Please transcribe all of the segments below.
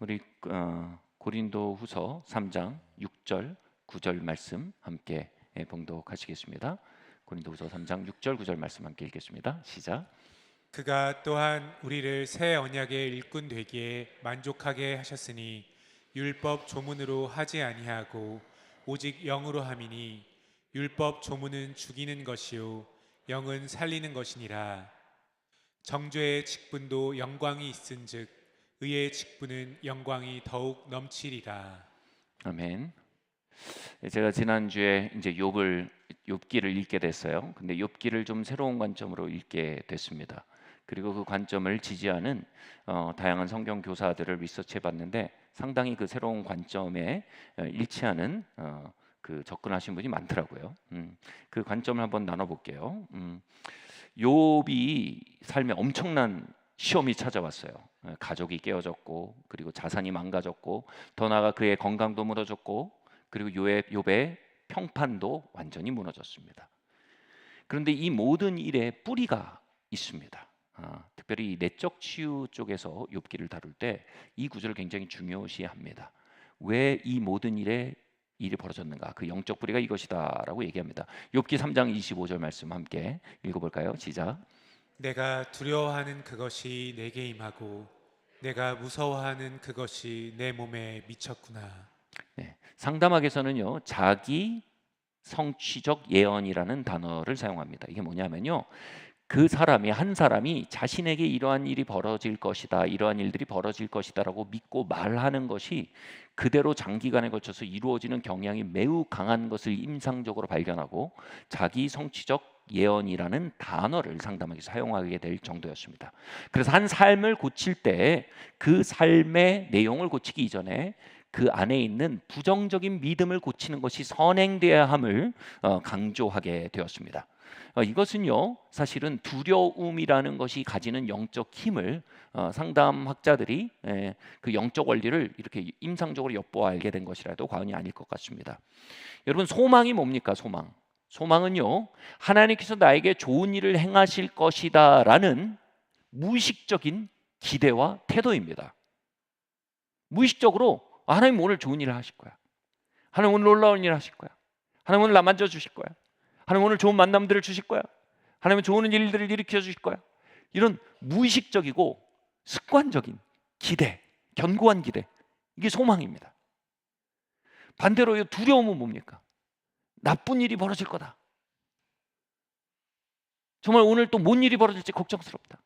우리 고린도후서 3장 6절 9절 말씀 함께 봉독하시겠습니다. 고린도후서 3장 6절 9절 말씀 함께 읽겠습니다. 시작. 그가 또한 우리를 새 언약의 일꾼 되기에 만족하게 하셨으니 율법 조문으로 하지 아니하고 오직 영으로 함이니 율법 조문은 죽이는 것이요 영은 살리는 것이니라. 정죄의 직분도 영광이 있은즉 의의 직분은 영광이 더욱 넘치리라. 아멘. 제가 지난주에 이제 욥기를 읽게 됐어요. 근데 욥기를 좀 새로운 관점으로 읽게 됐습니다. 그리고 그 관점을 지지하는 다양한 성경 교사들을 리서치해 봤는데 상당히 그 새로운 관점에 일치하는 그 접근하신 분이 많더라고요. 그 관점을 한번 나눠볼게요. 욥이 삶에 엄청난 시험이 찾아왔어요. 가족이 깨어졌고, 그리고 자산이 망가졌고, 더 나아가 그의 건강도 무너졌고, 그리고 욥의 평판도 완전히 무너졌습니다. 그런데 이 모든 일에 뿌리가 있습니다. 특별히 내적 치유 쪽에서 욥기를 다룰 때 이 구절을 굉장히 중요시합니다. 왜 이 모든 일이 벌어졌는가? 그 영적 뿌리가 이것이다라고 얘기합니다. 욥기 3장 25절 말씀 함께 읽어볼까요? 시작. 내가 두려워하는 그것이 내게 임하고 내가 무서워하는 그것이 내 몸에 미쳤구나. 네, 상담학에서는요, 자기 성취적 예언이라는 단어를 사용합니다. 이게 뭐냐면요, 한 사람이 자신에게 이러한 일이 벌어질 것이다, 이러한 일들이 벌어질 것이다라고 믿고 말하는 것이 그대로 장기간에 걸쳐서 이루어지는 경향이 매우 강한 것을 임상적으로 발견하고 자기 성취적 예언이라는 단어를 상담하기 사용하게 될 정도였습니다. 그래서 한 삶을 고칠 때 그 삶의 내용을 고치기 이전에 그 안에 있는 부정적인 믿음을 고치는 것이 선행되어야 함을 강조하게 되었습니다. 이것은요, 사실은 두려움이라는 것이 가지는 영적 힘을 상담학자들이 그 영적 원리를 이렇게 임상적으로 엿보아 알게 된 것이라도 과언이 아닐 것 같습니다. 여러분, 소망이 뭡니까? 소망은요, 하나님께서 나에게 좋은 일을 행하실 것이다라는 무의식적인 기대와 태도입니다. 무의식적으로 하나님 오늘 좋은 일을 하실 거야. 하나님 오늘 놀라운 일을 하실 거야. 하나님 오늘 나 만져 주실 거야. 하나님 오늘 좋은 만남들을 주실 거야. 하나님은 좋은 일들을 일으켜 주실 거야. 이런 무의식적이고 습관적인 기대, 견고한 기대, 이게 소망입니다. 반대로 두려움은 뭡니까? 나쁜 일이 벌어질 거다. 정말 오늘 또 뭔 일이 벌어질지 걱정스럽다.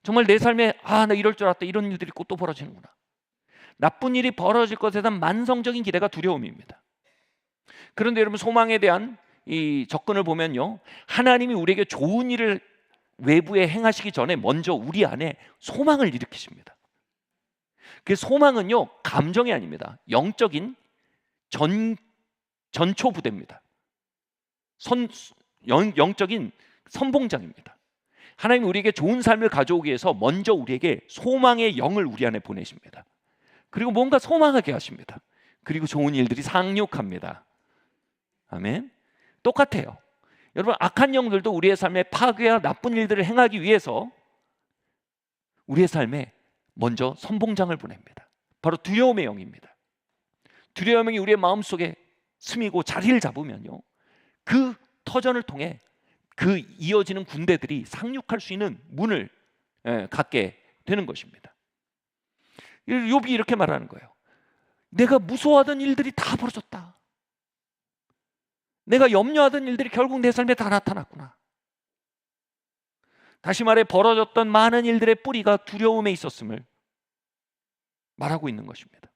정말 내 삶에 나 이럴 줄 알았다. 이런 일들이 또 벌어지는구나. 나쁜 일이 벌어질 것에 대한 만성적인 기대가 두려움입니다. 그런데 여러분, 소망에 대한 이 접근을 보면요, 하나님이 우리에게 좋은 일을 외부에 행하시기 전에 먼저 우리 안에 소망을 일으키십니다. 그 소망은요, 감정이 아닙니다. 영적인 전초부대입니다. 영적인 선봉장입니다. 하나님이 우리에게 좋은 삶을 가져오기 위해서 먼저 우리에게 소망의 영을 우리 안에 보내십니다. 그리고 뭔가 소망하게 하십니다. 그리고 좋은 일들이 상륙합니다. 아멘. 똑같아요. 여러분, 악한 영들도 우리의 삶에 파괴와 나쁜 일들을 행하기 위해서 우리의 삶에 먼저 선봉장을 보냅니다. 바로 두려움의 영입니다. 두려움의 영이 우리의 마음속에 스미고 자리를 잡으면요, 그 터전을 통해 그 이어지는 군대들이 상륙할 수 있는 문을 갖게 되는 것입니다. 욥이 이렇게 말하는 거예요. 내가 무서워하던 일들이 다 벌어졌다. 내가 염려하던 일들이 결국 내 삶에 다 나타났구나. 다시 말해, 벌어졌던 많은 일들의 뿌리가 두려움에 있었음을 말하고 있는 것입니다.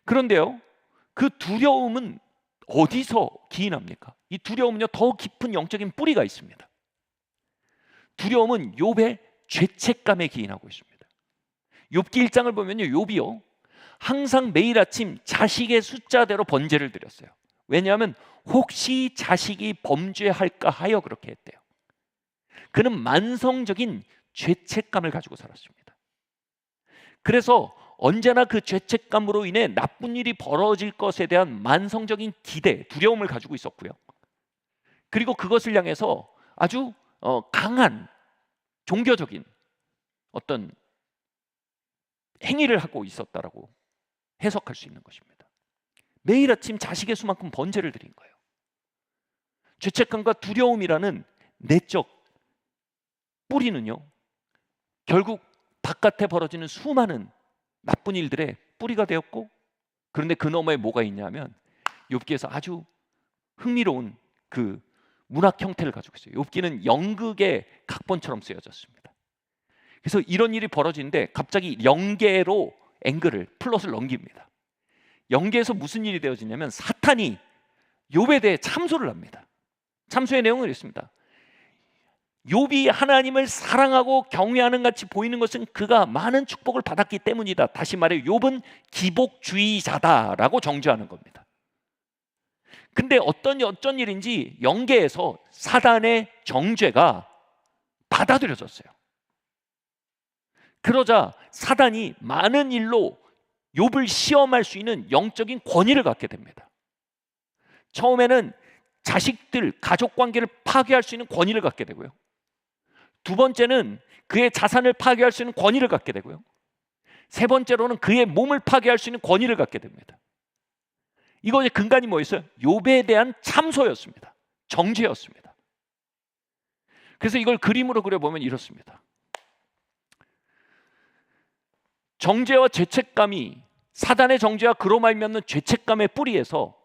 그런데요, 그 두려움은 어디서 기인합니까? 이 두려움은요, 더 깊은 영적인 뿌리가 있습니다. 두려움은 욥의 죄책감에 기인하고 있습니다. 욥기 1장을 보면요, 욥이요, 항상 매일 아침 자식의 숫자대로 번제를 드렸어요. 왜냐하면 혹시 자식이 범죄할까 하여 그렇게 했대요. 그는 만성적인 죄책감을 가지고 살았습니다. 그래서 언제나 그 죄책감으로 인해 나쁜 일이 벌어질 것에 대한 만성적인 기대, 두려움을 가지고 있었고요. 그리고 그것을 향해서 아주 강한 종교적인 어떤 행위를 하고 있었다라고 해석할 수 있는 것입니다. 매일 아침 자식의 수만큼 번제를 드린 거예요. 죄책감과 두려움이라는 내적 뿌리는요, 결국 바깥에 벌어지는 수많은 나쁜 일들의 뿌리가 되었고, 그런데 그 너머에 뭐가 있냐면 욥기에서 아주 흥미로운 그 문학 형태를 가지고 있어요. 욥기는 연극의 각본처럼 쓰여졌습니다. 그래서 이런 일이 벌어지는데 갑자기 연계로 앵글을 플롯을 넘깁니다. 연계에서 무슨 일이 되어지냐면 사탄이 욥에 대해 참소를 합니다. 참소의 내용은 이렇습니다. 욥이 하나님을 사랑하고 경외하는 같이 보이는 것은 그가 많은 축복을 받았기 때문이다. 다시 말해 욥은 기복주의자다라고 정죄하는 겁니다. 근데 어쩐 일인지 연계에서 사단의 정죄가 받아들여졌어요. 그러자 사단이 많은 일로 욥을 시험할 수 있는 영적인 권위를 갖게 됩니다. 처음에는 자식들, 가족 관계를 파괴할 수 있는 권위를 갖게 되고요. 두 번째는 그의 자산을 파괴할 수 있는 권위를 갖게 되고요. 세 번째로는 그의 몸을 파괴할 수 있는 권위를 갖게 됩니다. 이것의 근간이 뭐였어요? 욥에 대한 참소였습니다. 정죄였습니다. 그래서 이걸 그림으로 그려보면 이렇습니다. 정죄와 죄책감이, 사단의 정죄와 그로 말미암는 죄책감의 뿌리에서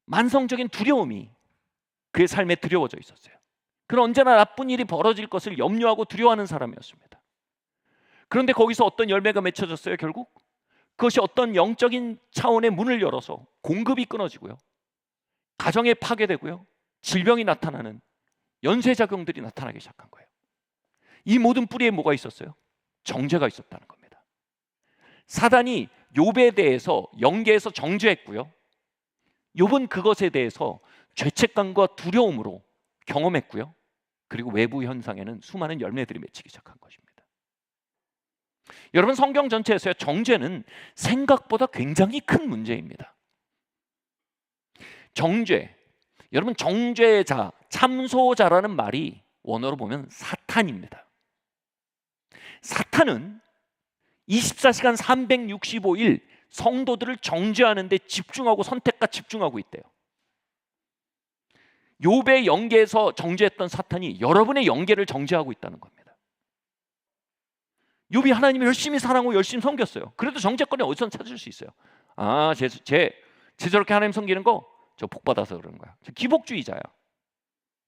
만성적인 두려움이 그의 삶에 드려워져 있었어요. 그는 언제나 나쁜 일이 벌어질 것을 염려하고 두려워하는 사람이었습니다. 그런데 거기서 어떤 열매가 맺혀졌어요? 결국 그것이 어떤 영적인 차원의 문을 열어서 공급이 끊어지고요, 가정에 파괴되고요, 질병이 나타나는 연쇄작용들이 나타나기 시작한 거예요. 이 모든 뿌리에 뭐가 있었어요? 정죄가 있었다는 겁니다. 사단이 욥에 대해서 연계해서 정죄했고요, 욥은 그것에 대해서 죄책감과 두려움으로 경험했고요, 그리고 외부 현상에는 수많은 열매들이 맺히기 시작한 것입니다. 여러분, 성경 전체에서 정죄는 생각보다 굉장히 큰 문제입니다. 정죄, 여러분, 정죄자, 참소자라는 말이 원어로 보면 사탄입니다. 사탄은 24시간 365일 성도들을 정죄하는 데 집중하고 선택과 집중하고 있대요. 욥의 영계에서 정죄했던 사탄이 여러분의 영계를 정죄하고 있다는 겁니다. 욥이 하나님을 열심히 사랑하고 열심히 섬겼어요. 그래도 정죄권이 어디서 찾을 수 있어요? 아, 쟤 저렇게 하나님 섬기는 거 저 복 받아서 그러는 거야. 저 기복주의자야.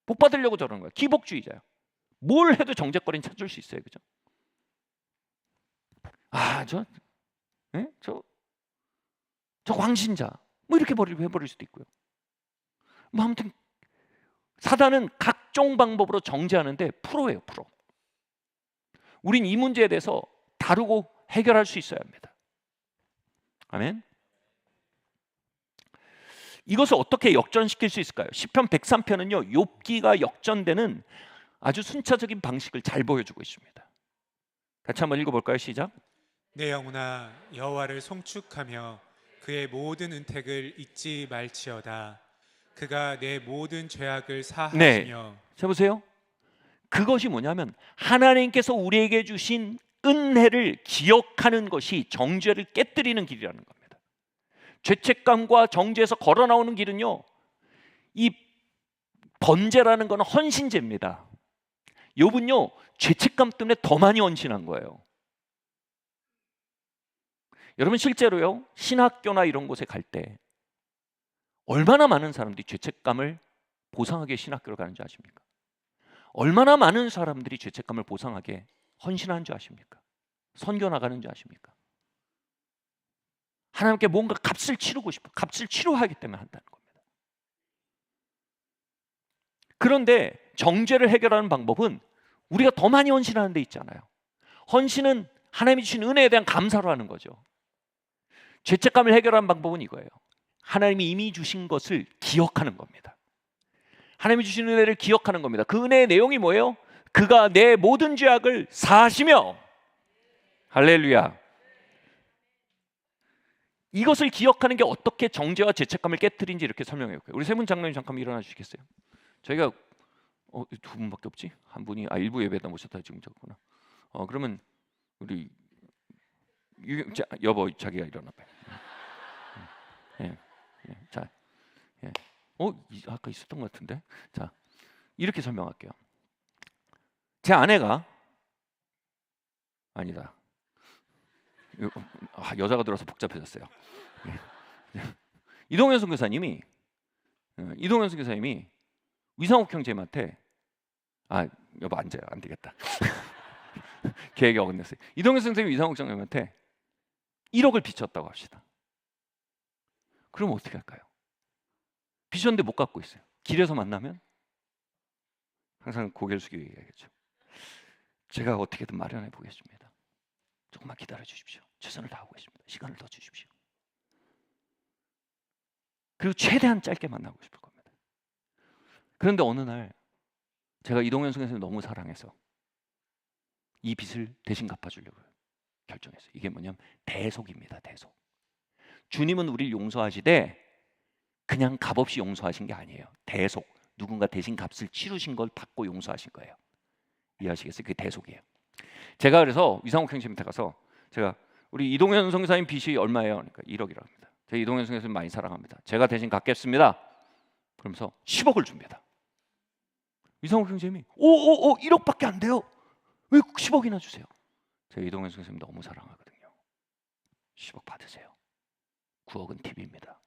복 받으려고 저러는 거야. 기복주의자야. 뭘 해도 정죄거리는 찾을 수 있어요, 그죠? 아, 저 광신자, 뭐 이렇게 해버릴 수도 있고요. 뭐 아무튼 사단은 각종 방법으로 정죄하는데 프로예요, 프로. 우린 이 문제에 대해서 다루고 해결할 수 있어야 합니다. 아멘. 이것을 어떻게 역전시킬 수 있을까요? 시편 103편은요, 욥기가 역전되는 아주 순차적인 방식을 잘 보여주고 있습니다. 같이 한번 읽어볼까요? 시작. 내 영혼아 여호와를 송축하며 그의 모든 은택을 잊지 말지어다. 그가 내 모든 죄악을 사하시며. 자, 보세요. 그것이 뭐냐면 하나님께서 우리에게 주신 은혜를 기억하는 것이 정죄를 깨뜨리는 길이라는 겁니다. 죄책감과 정죄에서 걸어 나오는 길은요, 이 번제라는 것은 헌신제입니다. 욥은요, 죄책감 때문에 더 많이 헌신한 거예요. 여러분, 실제로요, 신학교나 이런 곳에 갈 때 얼마나 많은 사람들이 죄책감을 보상하게 신학교를 가는 줄 아십니까? 얼마나 많은 사람들이 죄책감을 보상하게 헌신하는 줄 아십니까? 선교 나가는 줄 아십니까? 하나님께 뭔가 값을 치르고 싶어, 값을 치러하기 때문에 한다는 겁니다. 그런데 정죄를 해결하는 방법은 우리가 더 많이 헌신하는 데 있잖아요. 헌신은 하나님이 주신 은혜에 대한 감사로 하는 거죠. 죄책감을 해결하는 방법은 이거예요. 하나님이 이미 주신 것을 기억하는 겁니다. 하나님이 주신 은혜를 기억하는 겁니다. 그 은혜의 내용이 뭐예요? 그가 내 모든 죄악을 사하시며. 할렐루야. 이것을 기억하는 게 어떻게 정죄와 죄책감을 깨뜨린지 이렇게 설명해 볼게요. 우리 세 분 장로님 잠깐 일어나 주시겠어요? 저희가 두 분밖에 없지? 한 분이 일부 예배다 모셨다 지금 적구나. 그러면 우리 여보 자기가 일어나봐요. 예, 예, 자, 예. 아까 있었던 것 같은데. 자, 이렇게 설명할게요. 제 아내가 아니다. 여자가 들어서 복잡해졌어요. 이동현 선교사님이 위상욱 형제한테 여보 앉아요. 안 되겠다. 계획이 어긋났어요. 이동현 선생님이 위상욱 형제한테 1억을 빚졌다고 합시다. 그럼 어떻게 할까요? 빚졌는데 못 갚고 있어요. 길에서 만나면 항상 고개를 숙이고 얘기하겠죠. 제가 어떻게든 마련해 보겠습니다. 조금만 기다려 주십시오. 최선을 다하고 있습니다. 시간을 더 주십시오. 그리고 최대한 짧게 만나고 싶을 겁니다. 그런데 어느 날 제가 이동현 선생님을 너무 사랑해서 이 빚을 대신 갚아주려고 결정했어요. 이게 뭐냐면 대속입니다. 대속. 주님은 우리를 용서하시되 그냥 값없이 용서하신 게 아니에요. 대속. 누군가 대신 값을 치르신 걸 받고 용서하신 거예요. 이해하시겠어요? 그게 대속이에요. 제가 그래서 위상욱 형님한테 가서 제가 우리 이동현 선교사님 빚이 얼마예요? 그러니까 1억이라고 합니다. 제가 이동현 선교사님 많이 사랑합니다. 제가 대신 갚겠습니다. 그러면서 10억을 줍니다. 위상욱 형님이 1억밖에 안 돼요. 왜 10억이나 주세요? 제가 이동현 선교사님 너무 사랑하거든요. 10억 받으세요. 9억은 팁입니다.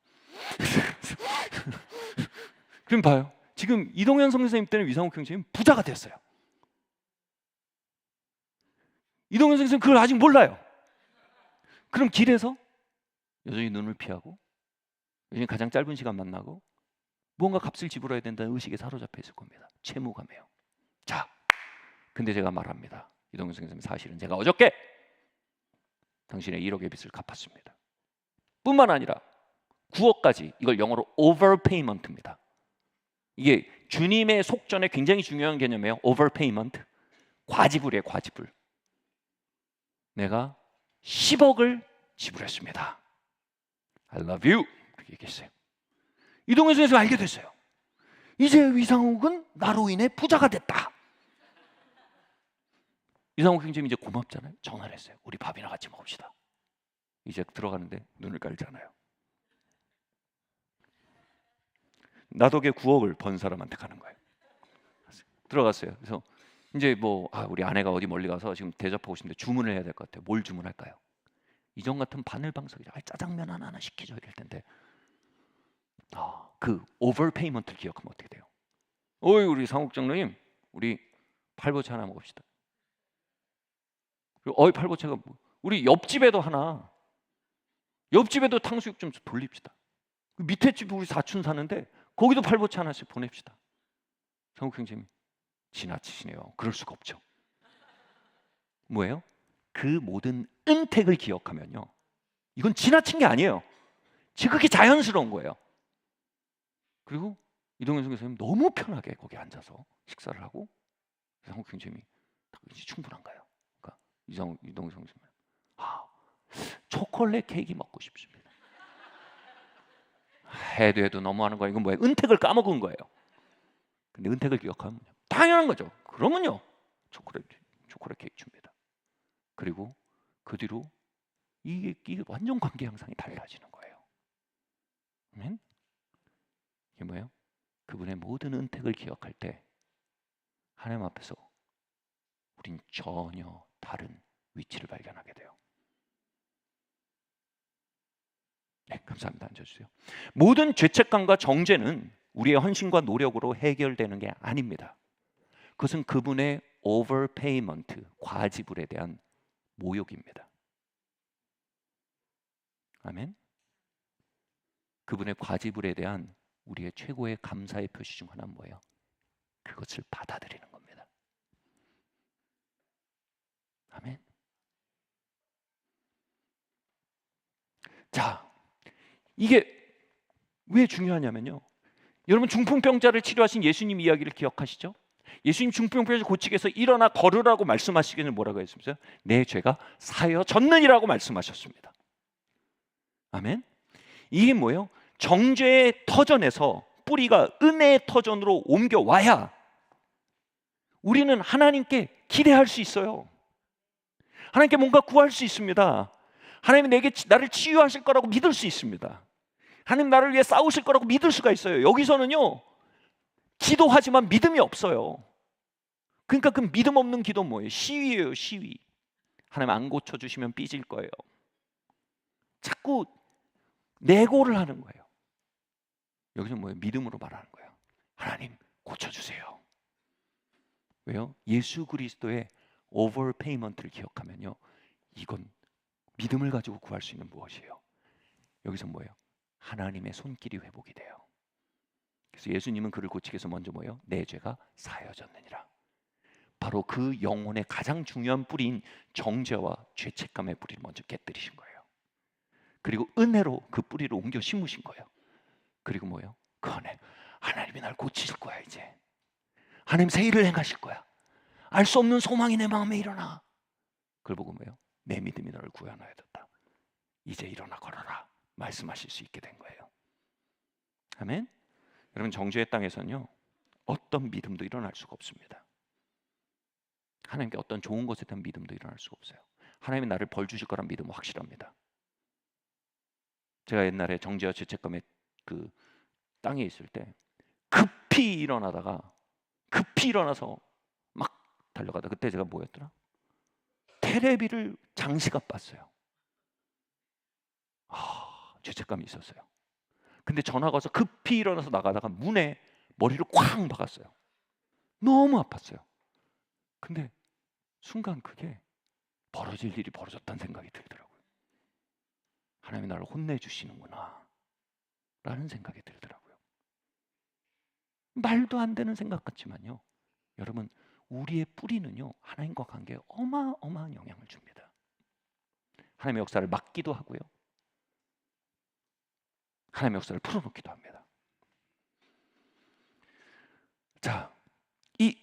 그럼 봐요. 지금 이동현 선교사님 때는 위상욱 형님 부자가 됐어요. 이동현 선생님 그걸 아직 몰라요. 그럼 길에서 여전히 눈을 피하고 여전히 가장 짧은 시간 만나고 무언가 값을 지불해야 된다는 의식에 사로잡혀 있을 겁니다. 채무감이에요. 자, 근데 제가 말합니다. 이동현 선생님 사실은 제가 어저께 당신의 1억의 빚을 갚았습니다. 뿐만 아니라 9억까지, 이걸 영어로 overpayment입니다. 이게 주님의 속전에 굉장히 중요한 개념이에요. overpayment. 과지불이에요. 과지불. 내가 10억을 지불했습니다. I love you. 그렇게 얘기했어요. 이동현 선생님 알게 됐어요. 이제 위상욱은 나로 인해 부자가 됐다. 위상욱 형님 이제 고맙잖아요. 전화를 했어요. 우리 밥이나 같이 먹읍시다. 이제 들어가는데 눈을 깔잖아요. 나 덕에 9억을 번 사람한테 가는 거예요. 들어갔어요. 그래서 이제 우리 아내가 어디 멀리 가서 지금 대접하고 싶은데 주문을 해야 될 것 같아요. 뭘 주문할까요? 이전 같은 바늘방석이죠. 짜장면 하나 시키죠 이럴 텐데 그 오버페이먼트를 기억하면 어떻게 돼요? 우리 상욱 장로님 우리 팔보채 하나 먹읍시다. 그리고 팔보채가 우리 옆집에도 탕수육 좀 돌립시다. 밑에 집 우리 사촌 사는데 거기도 팔보채 하나씩 보냅시다. 상욱 형님 지나치시네요. 그럴 수가 없죠. 뭐예요? 그 모든 은택을 기억하면요. 이건 지나친 게 아니에요. 그게 자연스러운 거예요. 그리고 이동현 선생님 너무 편하게 거기 앉아서 식사를 하고 상욱 형님이 이제 충분한가요? 그러니까 이동현 선생님 초콜릿 케이크 먹고 싶습니다. 해도 너무하는 거예요. 이건 뭐예요? 은택을 까먹은 거예요. 근데 은택을 기억하면 당연한 거죠. 그러면요 초콜릿 케이크 줍니다. 그리고 그 뒤로 이게 완전 관계 양상이 달라지는 거예요. 아멘? 이게 뭐예요? 그분의 모든 은택을 기억할 때 하나님 앞에서 우린 전혀 다른 위치를 발견하게 돼요. 네, 감사합니다. 앉아주세요. 모든 죄책감과 정죄는 우리의 헌신과 노력으로 해결되는 게 아닙니다. 그것은 그분의 overpayment, 과지불에 대한 모욕입니다. 아멘. 그분의 과지불에 대한 우리의 최고의 감사의 표시 중 하나는 뭐예요? 그것을 받아들이는 겁니다. 아멘. 자, 이게 왜 중요하냐면요. 여러분 중풍병자를 치료하신 예수님 이야기를 기억하시죠? 예수님 중풍병자를 고치기 위해서 일어나 걸으라고 말씀하시기는 뭐라고 했습니까? 내 죄가 사여졌느니라고 말씀하셨습니다. 아멘. 이게 뭐예요? 정죄의 터전에서 뿌리가 은혜의 터전으로 옮겨와야 우리는 하나님께 기대할 수 있어요. 하나님께 뭔가 구할 수 있습니다. 하나님이 나를 치유하실 거라고 믿을 수 있습니다. 하나님 나를 위해 싸우실 거라고 믿을 수가 있어요. 여기서는요, 기도하지만 믿음이 없어요. 그러니까 그 믿음 없는 기도 뭐예요? 시위예요, 시위. 하나님 안 고쳐주시면 삐질 거예요. 자꾸 내고를 하는 거예요. 여기서 뭐예요? 믿음으로 말하는 거예요. 하나님 고쳐주세요. 왜요? 예수 그리스도의 오버페이먼트를 기억하면요, 이건 믿음을 가지고 구할 수 있는 무엇이에요? 여기서 뭐예요? 하나님의 손길이 회복이 돼요. 그래서 예수님은 그를 고치기 위해서 먼저 뭐예요? 내 죄가 사여졌느니라. 바로 그 영혼의 가장 중요한 뿌리인 정죄와 죄책감의 뿌리를 먼저 깨뜨리신 거예요. 그리고 은혜로 그 뿌리를 옮겨 심으신 거예요. 그리고 뭐예요? 그 안에 하나님이 날 고치실 거야. 이제 하나님 새 일을 행하실 거야. 알 수 없는 소망이 내 마음에 일어나. 그걸 보고 뭐예요? 내 믿음이 너를 구원하였다. 이제 일어나 걸어라 말씀하실 수 있게 된 거예요. 아멘. 여러분, 정죄의 땅에서는요, 어떤 믿음도 일어날 수가 없습니다. 하나님께 어떤 좋은 것에 대한 믿음도 일어날 수가 없어요. 하나님이 나를 벌 주실 거란 믿음은 확실합니다. 제가 옛날에 정죄와 죄책감의 그 땅에 있을 때 급히 일어나서 막 달려가다, 그때 제가 뭐였더라? 테레비를 장시간 봤어요. 죄책감이 있었어요. 근데 전화가 와서 급히 일어나서 나가다가 문에 머리를 쾅 박았어요. 너무 아팠어요. 근데 순간 그게 벌어질 일이 벌어졌다는 생각이 들더라고요. 하나님이 나를 혼내주시는구나 라는 생각이 들더라고요. 말도 안 되는 생각 같지만요, 여러분, 우리의 뿌리는요, 하나님과 관계에 어마어마한 영향을 줍니다. 하나님의 역사를 막기도 하고요, 하나님의 역사를 풀어놓기도 합니다. 자, 이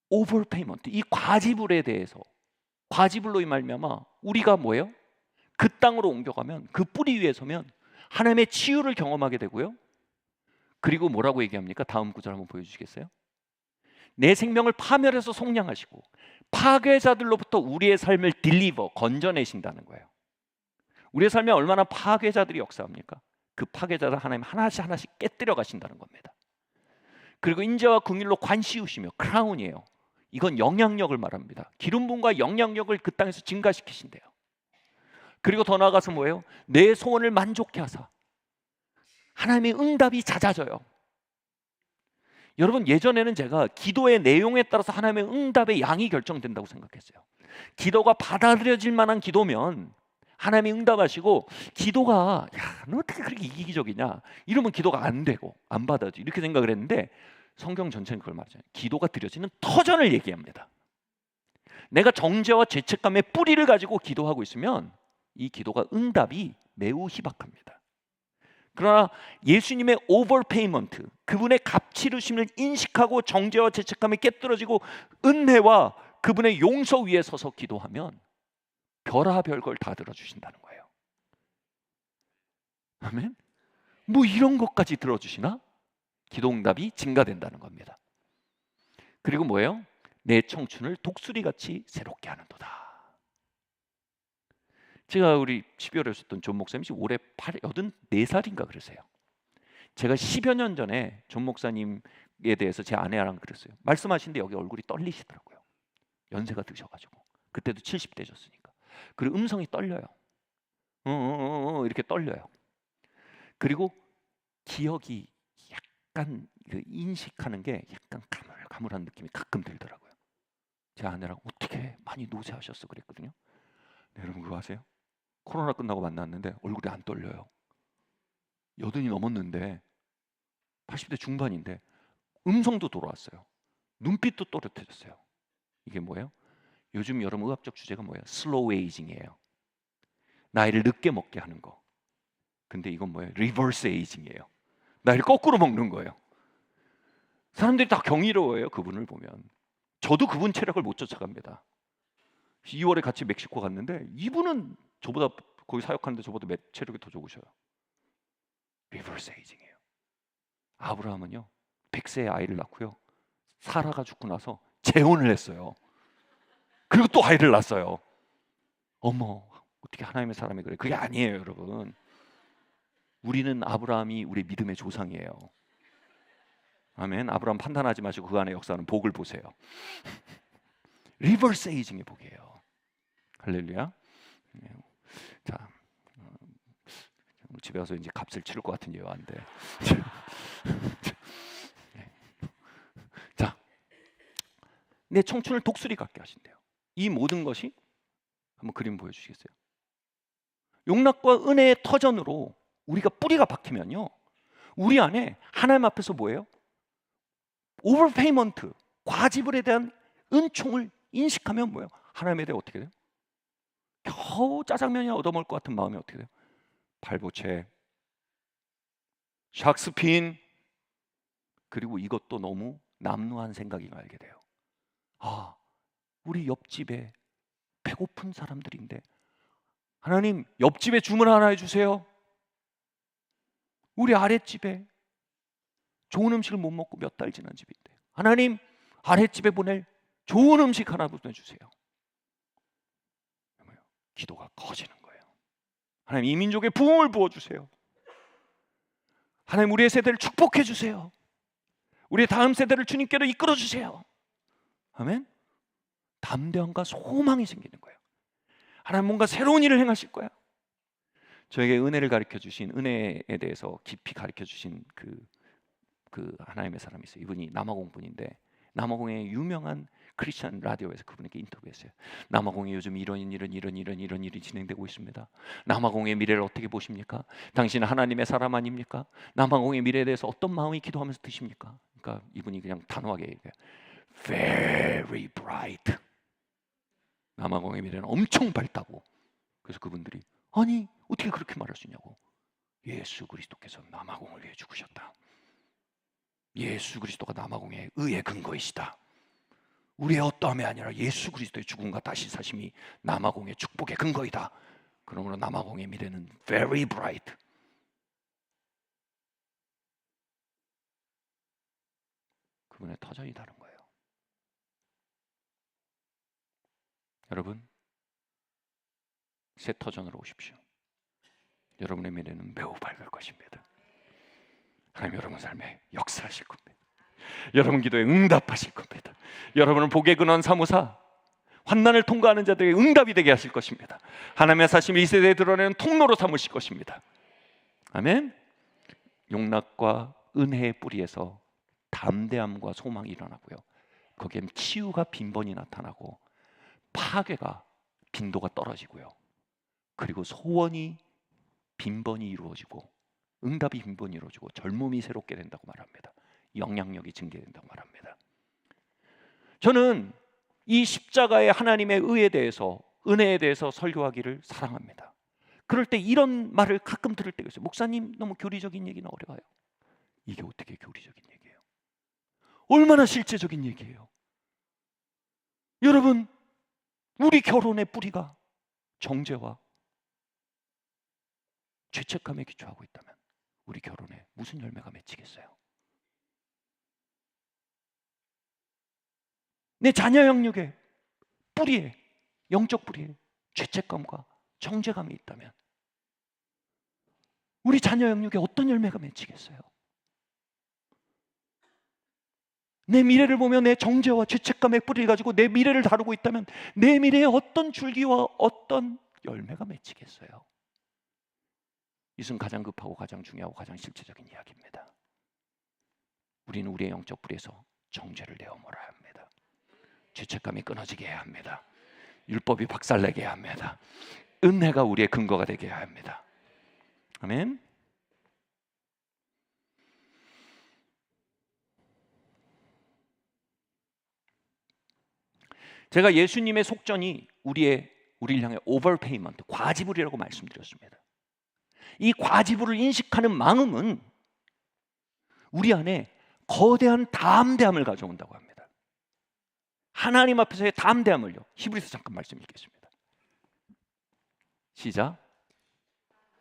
오버페이먼트, 이 과지불에 대해서, 과지불로 말미암아 우리가 뭐예요? 그 땅으로 옮겨가면, 그 뿌리 위에 서면 하나님의 치유를 경험하게 되고요. 그리고 뭐라고 얘기합니까? 다음 구절 한번 보여주시겠어요? 내 생명을 파멸해서 속량하시고 파괴자들로부터 우리의 삶을 건져내신다는 거예요. 우리의 삶에 얼마나 파괴자들이 역사합니까? 그 파괴자들 하나님 하나씩 깨뜨려 가신다는 겁니다. 그리고 인자와 긍휼로 관씌우시며, 크라운이에요. 이건 영향력을 말합니다. 기름 부음과 영향력을 그 땅에서 증가시키신대요. 그리고 더 나아가서 뭐예요? 내 소원을 만족케 하사 하나님의 응답이 잦아져요. 여러분, 예전에는 제가 기도의 내용에 따라서 하나님의 응답의 양이 결정된다고 생각했어요. 기도가 받아들여질 만한 기도면 하나님이 응답하시고, 기도가 너 어떻게 그렇게 이기적이냐 이러면 기도가 안 되고 안 받아지, 이렇게 생각을 했는데, 성경 전체는 그걸 말하잖아요. 기도가 드려지는 터전을 얘기합니다. 내가 정죄와 죄책감의 뿌리를 가지고 기도하고 있으면 이 기도가 응답이 매우 희박합니다. 그러나 예수님의 오버페이먼트, 그분의 값치르심을 인식하고 정죄와 죄책감이 깨뜨려지고 은혜와 그분의 용서 위에 서서 기도하면 별하별 걸 다 들어주신다는 거예요. 아멘. 뭐 이런 것까지 들어주시나? 기도 응답이 증가된다는 겁니다. 그리고 뭐예요? 내 청춘을 독수리같이 새롭게 하는도다. 제가 우리 12월에 오셨던 존 목사님이 올해 84살인가 그러세요. 제가 10여 년 전에 존 목사님에 대해서 제 아내랑 그랬어요. 말씀하시는데 여기 얼굴이 떨리시더라고요. 연세가 드셔가지고. 그때도 70대셨으니까. 그리고 음성이 떨려요. 이렇게 떨려요. 그리고 기억이 약간 인식하는 게 약간 가물가물한 느낌이 가끔 들더라고요. 제 아내랑 어떻게 많이 노쇠하셨어 그랬거든요. 네, 여러분 그거 아세요? 코로나 끝나고 만났는데 얼굴이 안 떨려요. 80이 넘었는데 80대 중반인데 음성도 돌아왔어요. 눈빛도 또렷해졌어요. 이게 뭐예요? 요즘 여러분 의학적 주제가 뭐예요? 슬로우 에이징이에요. 나이를 늦게 먹게 하는 거. 근데 이건 뭐예요? 리버스 에이징이에요. 나이를 거꾸로 먹는 거예요. 사람들이 다 경이로워해요. 그분을 보면. 저도 그분 체력을 못 쫓아갑니다. 2월에 같이 멕시코 갔는데 이분은 저보다 거기 사역하는데 저보다 체력이 더 좋으셔요. 리버스 에이징이에요. 아브라함은요 100세에 아이를 낳고요, 사라가 죽고 나서 재혼을 했어요. 그리고 또 아이를 낳았어요. 어머, 어떻게 하나님의 사람이 그래? 그게 아니에요, 여러분. 우리는 아브라함이 우리 믿음의 조상이에요. 아멘. 아브라함 판단하지 마시고 그 안에 역사하는 복을 보세요. 리버스 에이징의 복이에요. 할렐루야. 자, 집에 가서 이제 값을 치를 것 같은 예화인데. 자, 내 청춘을 독수리 같게 하신대요. 이 모든 것이 한번 그림 보여주시겠어요? 용납과 은혜의 터전으로 우리가 뿌리가 박히면요, 우리 안에 하나님 앞에서 뭐예요? 오버페이먼트, 과지불에 대한 은총을 인식하면 뭐예요? 하나님에 대해 어떻게 돼요? 겨우 짜장면이 얻어먹을 것 같은 마음이 어떻게 돼요? 발보채, 샥스핀, 그리고 이것도 너무 남루한 생각인 걸 알게 돼요. 아, 우리 옆집에 배고픈 사람들인데 하나님, 옆집에 주문 하나 해주세요. 우리 아랫집에 좋은 음식을 못 먹고 몇 달 지난 집인데 하나님, 아랫집에 보낼 좋은 음식 하나 보내주세요. 기도가 커지는 거예요. 하나님, 이 민족에 부흥을 부어주세요. 하나님, 우리의 세대를 축복해 주세요. 우리의 다음 세대를 주님께로 이끌어 주세요. 아멘. 담대함과 소망이 생기는 거예요. 하나님, 뭔가 새로운 일을 행하실 거야. 저에게 은혜를 가르쳐 주신, 은혜에 대해서 깊이 가르쳐 주신 그 하나님의 사람이 있어요. 이분이 남아공 분인데, 남아공의 유명한 크리스천 라디오에서 그분에게 인터뷰했어요. 남아공에 요즘 이런 일이 진행되고 있습니다. 남아공의 미래를 어떻게 보십니까? 당신은 하나님의 사람 아닙니까? 남아공의 미래에 대해서 어떤 마음이 기도하면서 드십니까? 그러니까 이분이 그냥 단호하게 얘기해요. Very bright. 남아공의 미래는 엄청 밝다고. 그래서 그분들이 아니, 어떻게 그렇게 말할 수 있냐고. 예수 그리스도께서 남아공을 위해 죽으셨다. 예수 그리스도가 남아공의 의의 근거이시다. 우리의 어떠함이 아니라 예수 그리스도의 죽음과 다시 사심이 남아공의 축복의 근거이다. 그러므로 남아공의 미래는 very bright. 그분의 터전이 다른 거예요. 여러분, 새 터전으로 오십시오. 여러분의 미래는 매우 밝을 것입니다. 하나님, 여러분 삶에 역사하실 겁니다. 여러분 기도에 응답하실 겁니다. 여러분을 복의 근원 사무사, 환난을 통과하는 자들에게 응답이 되게 하실 것입니다. 하나님의 사심을 이 세대에 드러내는 통로로 삼으실 것입니다. 아멘. 용납과 은혜의 뿌리에서 담대함과 소망이 일어나고요, 거기엔 치유가 빈번히 나타나고 파괴가 빈도가 떨어지고요, 그리고 소원이 빈번히 이루어지고 응답이 빈번히 이루어지고 젊음이 새롭게 된다고 말합니다. 영향력이 증대된다고 말합니다. 저는 이 십자가의 하나님의 의에 대해서, 은혜에 대해서 설교하기를 사랑합니다. 그럴 때 이런 말을 가끔 들을 때가 있어요. 목사님, 너무 교리적인 얘기는 어려워요. 이게 어떻게 교리적인 얘기예요? 얼마나 실제적인 얘기예요. 여러분, 우리 결혼의 뿌리가 정죄와 죄책감에 기초하고 있다면 우리 결혼에 무슨 열매가 맺히겠어요? 내 자녀 영역에 뿌리에, 영적 뿌리에 죄책감과 정죄감이 있다면 우리 자녀 영역에 어떤 열매가 맺히겠어요? 내 미래를 보며 내 정죄와 죄책감의 뿌리를 가지고 내 미래를 다루고 있다면 내 미래에 어떤 줄기와 어떤 열매가 맺히겠어요? 이것은 가장 급하고 가장 중요하고 가장 실제적인 이야기입니다. 우리는 우리의 영적 뿌리에서 정죄를 내어몰아야 합니다. 죄책감이 끊어지게 해야 합니다. 율법이 박살내게 해야 합니다. 은혜가 우리의 근거가 되게 해야 합니다. 아멘. 제가 예수님의 속전이 우리를 향해 오버페이먼트, 과지불이라고 말씀드렸습니다. 이 과지불을 인식하는 마음은 우리 안에 거대한 담대함을 가져온다고 합니다. 하나님 앞에서의 담대함을요. 히브리서 잠깐 말씀 읽겠습니다. 시작.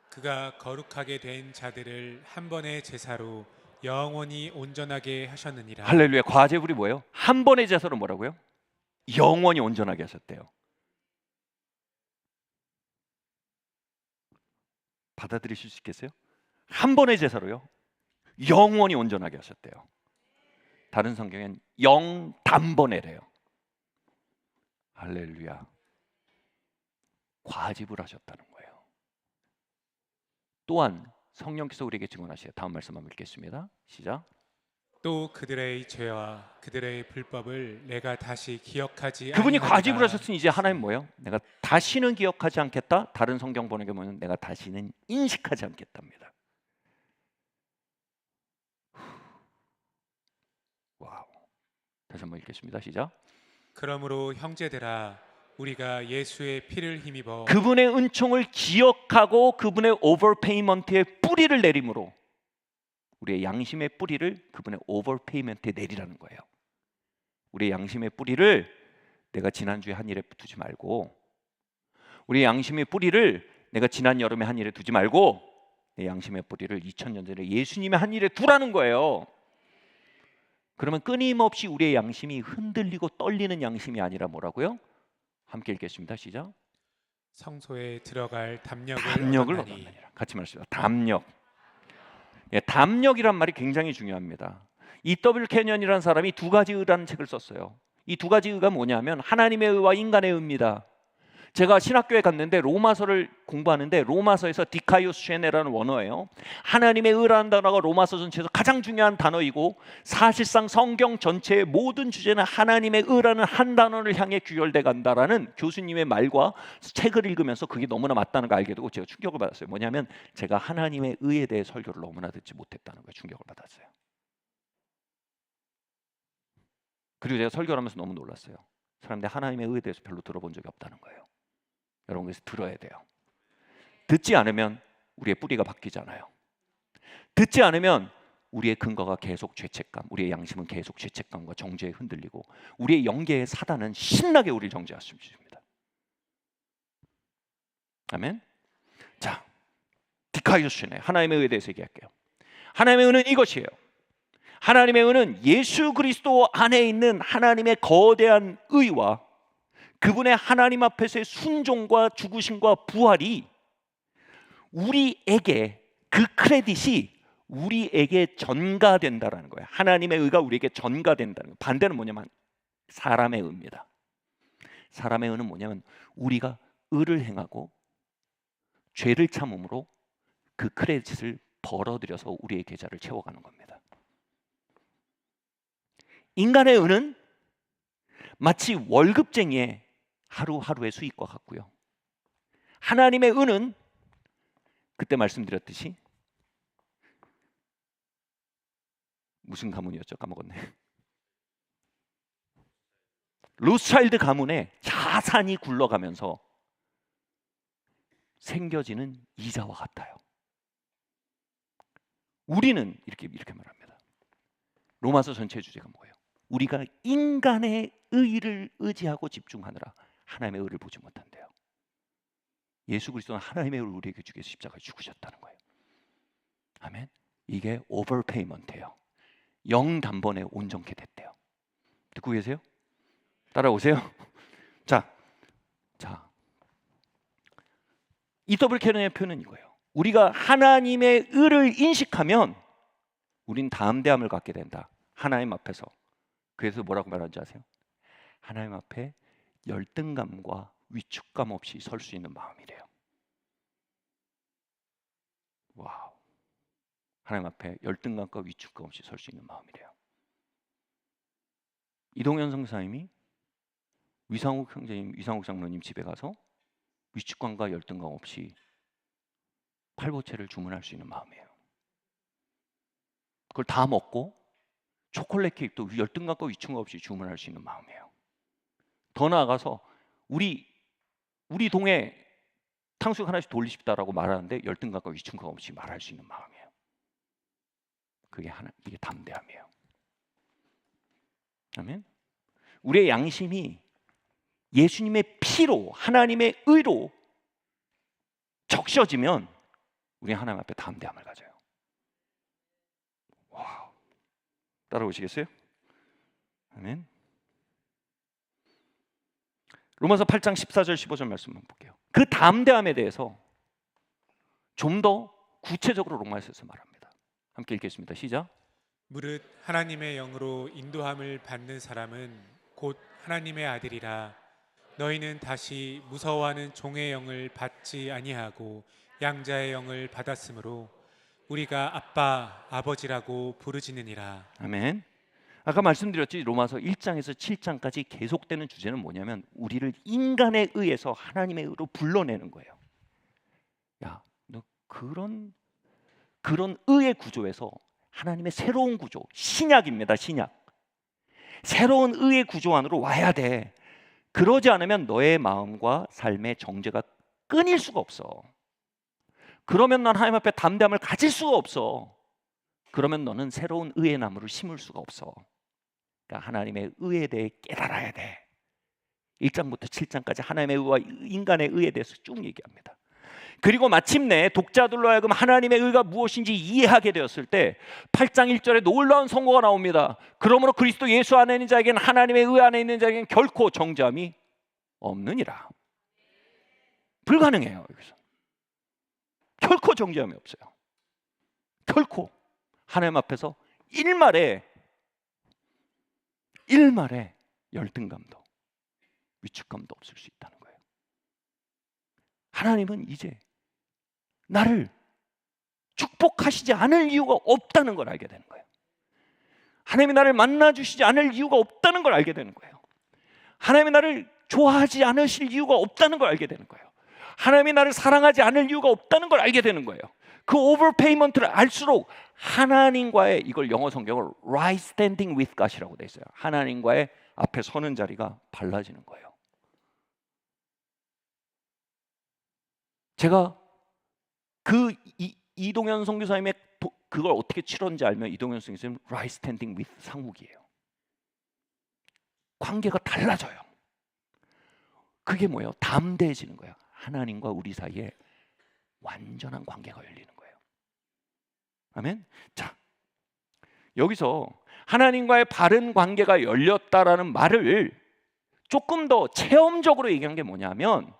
그가 거룩하게 된 자들을 한 번의 제사로 영원히 온전하게 하셨느니라. 할렐루야. 과제불이 뭐예요? 한 번의 제사로 뭐라고요? 영원히 온전하게 하셨대요. 받아들이실 수 있겠어요? 한 번의 제사로요, 영원히 온전하게 하셨대요. 다른 성경엔 영단번에래요. 할렐루야. 과집을 하셨다는 거예요. 또한 성령께서 우리에게 증언하시요. 다음 말씀 한번 읽겠습니다. 시작. 또 그들의 죄와 그들의 불법을 내가 다시 기억하지 그분이 아니하리라. 과집을 하셨으니 이제 하나님 뭐예요? 내가 다시는 기억하지 않겠다. 다른 성경 보는 게 뭐냐면 내가 다시는 인식하지 않겠답니다. 와우. 다시 한번 읽겠습니다. 시작. 그러므로 형제들아, 우리가 예수의 피를 힘입어 그분의 은총을 기억하고 그분의 오버페이먼트의 뿌리를 내림으로 우리의 양심의 뿌리를 그분의 오버페이먼트에 내리라는 거예요. 우리의 양심의 뿌리를 내가 지난주에 한 일에 두지 말고, 우리의 양심의 뿌리를 내가 지난 여름에 한 일에 두지 말고 내 양심의 뿌리를 2000년 전에 예수님의 한 일에 두라는 거예요. 그러면 끊임없이 우리의 양심이 흔들리고 떨리는 양심이 아니라 뭐라고요? 함께 읽겠습니다. 시작. 성소에 들어갈 담력을 담력을 얻었나니. 얻었느니라. 같이 말씀해요. 담력. 예, 담력이란 말이 굉장히 중요합니다. E.W. 캐년이라는 사람이 두 가지 의라는 책을 썼어요. 이 두 가지 의가 뭐냐면 하나님의 의와 인간의 의입니다. 제가 신학교에 갔는데 로마서를 공부하는데 로마서에서 디카이오스 쉐네라는 원어예요. 하나님의 의라는 단어가 로마서 전체에서 가장 중요한 단어이고 사실상 성경 전체의 모든 주제는 하나님의 의라는 한 단어를 향해 규혈돼 간다라는 교수님의 말과 책을 읽으면서 그게 너무나 맞다는 걸 알게 되고 제가 충격을 받았어요. 뭐냐면 제가 하나님의 의에 대해 설교를 너무나 듣지 못했다는 거예요. 충격을 받았어요. 그리고 제가 설교를 하면서 너무 놀랐어요. 사람들이 하나님의 의에 대해서 별로 들어본 적이 없다는 거예요. 여러분, 그래서 들어야 돼요. 듣지 않으면 우리의 뿌리가 바뀌잖아요. 듣지 않으면 우리의 근거가 계속 죄책감, 우리의 양심은 계속 죄책감과 정죄에 흔들리고 우리의 영계의 사단은 신나게 우리를 정죄할 수 있습니다. 아멘. 자, 디카이오스네 하나님의 의에 대해서 얘기할게요. 하나님의 의는 이것이에요. 하나님의 의는 예수 그리스도 안에 있는 하나님의 거대한 의와 그분의 하나님 앞에서의 순종과 죽으심과 부활이 우리에게, 그 크레딧이 우리에게 전가된다라는 거예요. 하나님의 의가 우리에게 전가된다는 거예요. 반대는 뭐냐면 사람의 의입니다. 사람의 의는 뭐냐면 우리가 의를 행하고 죄를 참음으로 그 크레딧을 벌어들여서 우리의 계좌를 채워가는 겁니다. 인간의 의는 마치 월급쟁이의 하루하루의 수익과 같고요. 하나님의 의는 그때 말씀드렸듯이 무슨 가문이었죠? 까먹었네. 로스차일드 가문의 자산이 굴러가면서 생겨지는 이자와 같아요. 우리는 이렇게 말합니다. 로마서 전체의 주제가 뭐예요? 우리가 인간의 의를 의지하고 집중하느라 하나님의 의를 보지 못한대요. 예수 그리스도는 하나님의 의를 우리에게 주기 위해서 십자가에 죽으셨다는 거예요. 아멘. 이게 오버페이먼트예요. 영단번에 온전케 됐대요. 듣고 계세요? 따라오세요. 자, E.W. 캐넌의 표현은 이거예요. 우리가 하나님의 의를 인식하면 우린 담대함을 갖게 된다. 하나님 앞에서. 그래서 뭐라고 말하는지 아세요? 하나님 앞에 열등감과 위축감 없이 설 수 있는 마음이래요. 와우. 하나님 앞에 열등감과 위축감 없이 설 수 있는 마음이래요. 이동현 선사님이 위상욱 형제님, 위상욱 장로님 집에 가서 위축감과 열등감 없이 팔보채를 주문할 수 있는 마음이에요. 그걸 다 먹고 초콜릿 케이크도 열등감과 위축감 없이 주문할 수 있는 마음이에요. 더 나아가서 우리 동에 탕수육 하나씩 돌리십다라고 말하는데 열등감과 위축감 없이 말할 수 있는 마음이에요. 이게 담대함이에요. 아멘. 우리의 양심이 예수님의 피로, 하나님의 의로 적셔지면 우리 하나님 앞에 담대함을 가져요. 와우. 따라오시겠어요? 아멘. 로마서 8장 14절 15절 말씀 한번 볼게요. 그 담대함에 대해서 좀 더 구체적으로 로마서에서 말합니다. 함께 읽겠습니다. 시작. 무릇 하나님의 영으로 인도함을 받는 사람은 곧 하나님의 아들이라. 너희는 다시 무서워하는 종의 영을 받지 아니하고 양자의 영을 받았으므로 우리가 아빠 아버지라고 부르짖느니라. 아멘. 아까 말씀드렸지, 로마서 1장에서 7장까지 계속되는 주제는 뭐냐면 우리를 인간에 의해서 하나님의 의로 불러내는 거예요. 야, 너 그런 의의 구조에서 하나님의 새로운 구조, 신약입니다. 신약. 새로운 의의 구조 안으로 와야 돼. 그러지 않으면 너의 마음과 삶의 정죄가 끊일 수가 없어. 그러면 넌 하나님 앞에 담대함을 가질 수가 없어. 그러면 너는 새로운 의의 나무를 심을 수가 없어. 그러니까 하나님의 의에 대해 깨달아야 돼. 1장부터 7장까지 하나님의 의와 인간의 의에 대해서 쭉 얘기합니다. 그리고 마침내 독자들로 하여금 하나님의 의가 무엇인지 이해하게 되었을 때 8장 1절에 놀라운 선고가 나옵니다. 그러므로 그리스도 예수 안에 있는 자에게는, 하나님의 의 안에 있는 자에게는 결코 정죄함이 없느니라. 불가능해요. 여기서 결코 정죄함이 없어요. 결코 하나님 앞에서 일말의 열등감도 위축감도 없을 수 있다는 거예요. 하나님은 이제 나를 축복하시지 않을 이유가 없다는 걸 알게 되는 거예요. 하나님이 나를 만나주시지 않을 이유가 없다는 걸 알게 되는 거예요. 하나님이 나를 좋아하지 않으실 이유가 없다는 걸 알게 되는 거예요. 하나님이 나를 사랑하지 않을 이유가 없다는 걸 알게 되는 거예요. 그 오버페이먼트를 알수록 하나님과의, 이걸 영어 성경을 right standing with God이라고 돼 있어요. 하나님과의 앞에 서는 자리가 달라지는 거예요. 제가 그 이동현 선교사님의 그걸 어떻게 치렀는지 알면, 이동현 선교사님 right standing with 상욱이에요. 관계가 달라져요. 그게 뭐예요? 담대해지는 거예요. 하나님과 우리 사이에 완전한 관계가 열리는 거예요. 아멘. 자, 여기서 하나님과의 바른 관계가 열렸다라는 말을 조금 더 체험적으로 얘기한 게 뭐냐면,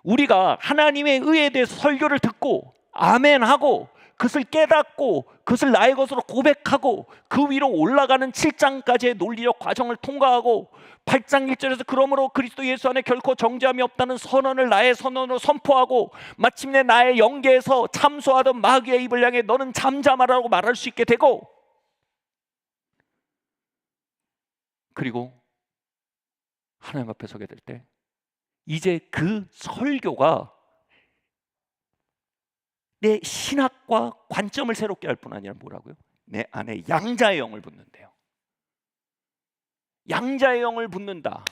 우리가 하나님의 의에 대해서 설교를 듣고 아멘하고 그것을 깨닫고 그것을 나의 것으로 고백하고 그 위로 올라가는 7장까지의 논리적 과정을 통과하고 8장 1절에서 그러므로 그리스도 예수 안에 결코 정죄함이 없다는 선언을 나의 선언으로 선포하고 마침내 나의 영계에서 참소하던 마귀의 입을 향해 너는 잠잠하라고 말할 수 있게 되고, 그리고 하나님 앞에 서게 될 때 이제 그 설교가 내 신학과 관점을 새롭게 할 뿐 아니라 뭐라고요? 내 안에 양자의 영을 붓는데요. 양자의 영을 붓는다.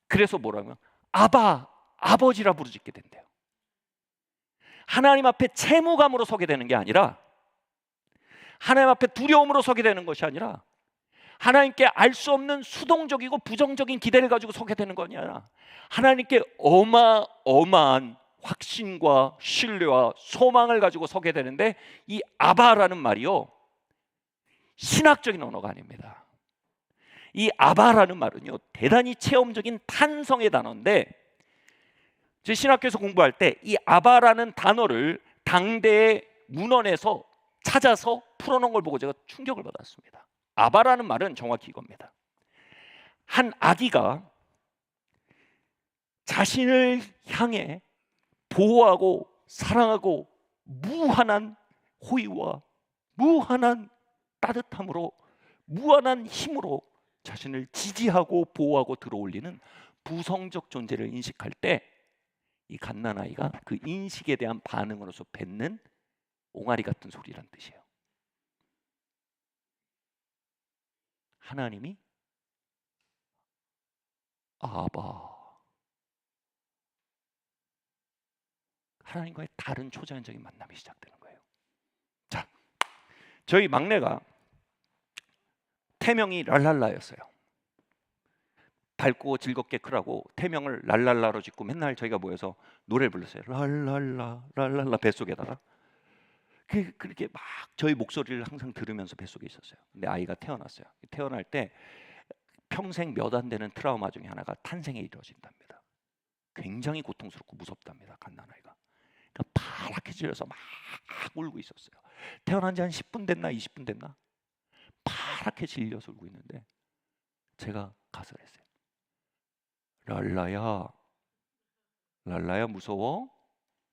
그래서 뭐라고요? 아바, 아버지라 부르짖게 된대요. 하나님 앞에 채무감으로 서게 되는 게 아니라, 하나님 앞에 두려움으로 서게 되는 것이 아니라, 하나님께 알 수 없는 수동적이고 부정적인 기대를 가지고 서게 되는 것이 아니라 하나님께 어마어마한 확신과 신뢰와 소망을 가지고 서게 되는데, 이 아바라는 말이요, 신학적인 언어가 아닙니다. 이 아바라는 말은요, 대단히 체험적인 탄성의 단어인데, 제 신학교에서 공부할 때 이 아바라는 단어를 당대의 문헌에서 찾아서 풀어놓은 걸 보고 제가 충격을 받았습니다. 아바라는 말은 정확히 이겁니다. 한 아기가 자신을 향해 보호하고 사랑하고 무한한 호의와 무한한 따뜻함으로, 무한한 힘으로 자신을 지지하고 보호하고 들어올리는 부성적 존재를 인식할 때, 이 갓난아이가 그 인식에 대한 반응으로서 뱉는 옹알이 같은 소리란 뜻이에요. 하나님이 아바, 하나님과의 다른 초자연적인 만남이 시작되는 거예요. 자, 저희 막내가 태명이 랄랄라였어요. 밝고 즐겁게 크라고 태명을 랄랄라로 짓고 맨날 저희가 모여서 노래를 불렀어요. 랄랄라 랄랄라 뱃속에다가. 그렇게 막 저희 목소리를 항상 들으면서 뱃속에 있었어요. 근데 아이가 태어났어요. 태어날 때 평생 몇 안 되는 트라우마 중에 하나가 탄생에 이루어진답니다. 굉장히 고통스럽고 무섭답니다. 갓난아이가. 그러니까 파랗게 질려서 막 울고 있었어요. 태어난 지 한 10분 됐나 20분 됐나 파랗게 질려서 울고 있는데 제가 가서 그랬어요. 랄라야, 랄라야 무서워?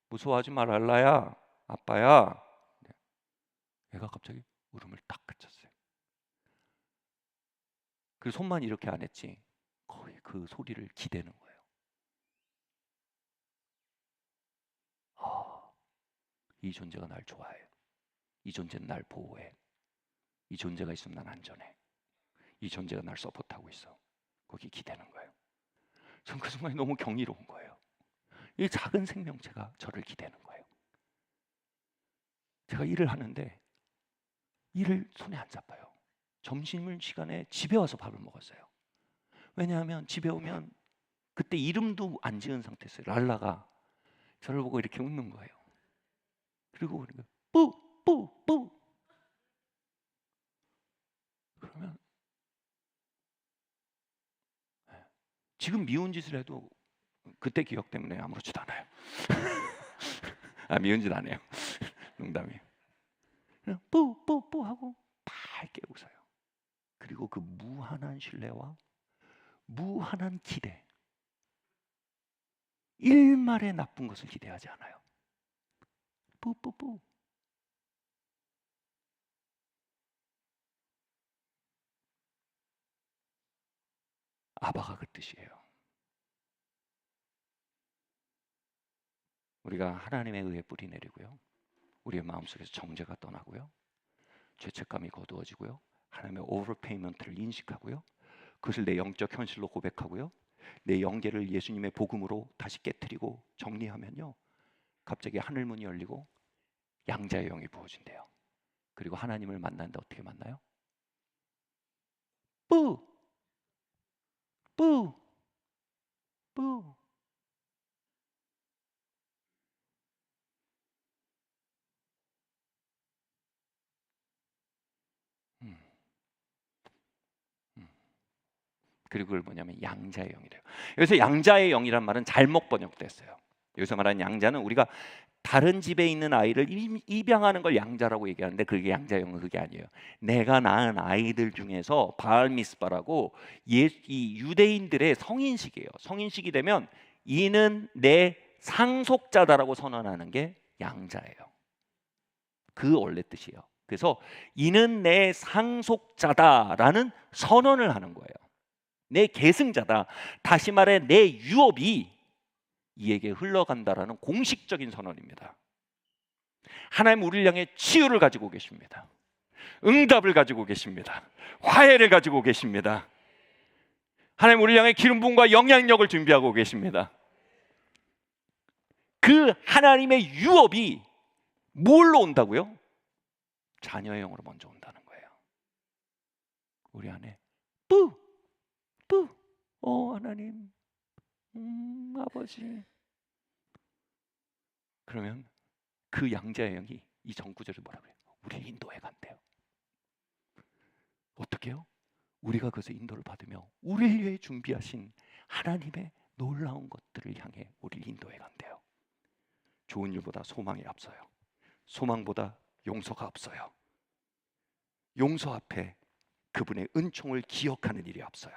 무서워하지 마 랄라야, 아빠야. 네. 얘가 갑자기 울음을 딱 그쳤어요. 그 손만 이렇게 안 했지 거의 그 소리를 기대는 거예요. 아, 이 존재가 날 좋아해. 이 존재는 날 보호해. 이 존재가 있으면 난 안전해. 이 존재가 날 서포트하고 있어. 거기 기대는 거예요. 전 그 순간이 너무 경이로운 거예요. 이 작은 생명체가 저를 기대는 거예요. 제가 일을 하는데 일을 손에 안 잡아요. 점심 시간에 집에 와서 밥을 먹었어요. 왜냐하면 집에 오면 그때 이름도 안 지은 상태였어요. 랄라가 저를 보고 이렇게 웃는 거예요. 그리고 그러니까 뿌뿌뿌. 그러면 지금 미운 짓을 해도 그때 기억 때문에 아무렇지도 않아요. 아, 미운 짓 안 해요. 농담이에요. 그냥 뿌뿌뿌 하고 밝게 웃어요. 그리고 그 무한한 신뢰와 무한한 기대. 일말의 나쁜 것을 기대하지 않아요. 뿌뿌뿌. 아바가 그 뜻이에요. 우리가 하나님에 의해 뿌리 내리고요. 우리의 마음속에서 정죄가 떠나고요. 죄책감이 거두어지고요. 하나님의 오버페이먼트를 인식하고요. 그것을 내 영적 현실로 고백하고요. 내 영계를 예수님의 복음으로 다시 깨트리고 정리하면요. 갑자기 하늘문이 열리고 양자의 영이 부어진대요. 그리고 하나님을 만나는데 어떻게 만나요? 뿌! 뿌! 뿌! 그리고 그걸 뭐냐면 양자의 영이래요. 여기서 양자의 영이란 말은 잘못 번역됐어요. 여기서 말하는 양자는 우리가 다른 집에 있는 아이를 입양하는 걸 양자라고 얘기하는데 그게 양자의 영은 그게 아니에요. 내가 낳은 아이들 중에서 바알미스바라고 이 유대인들의 성인식이에요. 성인식이 되면 이는 내 상속자다라고 선언하는 게 양자예요. 그 원래 뜻이에요. 그래서 이는 내 상속자다라는 선언을 하는 거예요. 내 계승자다. 다시 말해 내 유업이 이에게 흘러간다라는 공식적인 선언입니다. 하나님 우리를 향해 치유를 가지고 계십니다. 응답을 가지고 계십니다. 화해를 가지고 계십니다. 하나님 우리를 향해 기름 부음과 영향력을 준비하고 계십니다. 그 하나님의 유업이 뭘로 온다고요? 자녀의 영으로 먼저 온다는 거예요. 우리 안에 뿌! 하나님 아버지. 그러면 그 양자의 영이 이 전구절을 뭐라 그래요? 우리를 인도해 간대요. 어떻게 해요? 우리가 그것을 인도를 받으며 우리를 위해 준비하신 하나님의 놀라운 것들을 향해 우리를 인도해 간대요. 좋은 일보다 소망이 앞서요. 소망보다 용서가 앞서요. 용서 앞에 그분의 은총을 기억하는 일이 앞서요.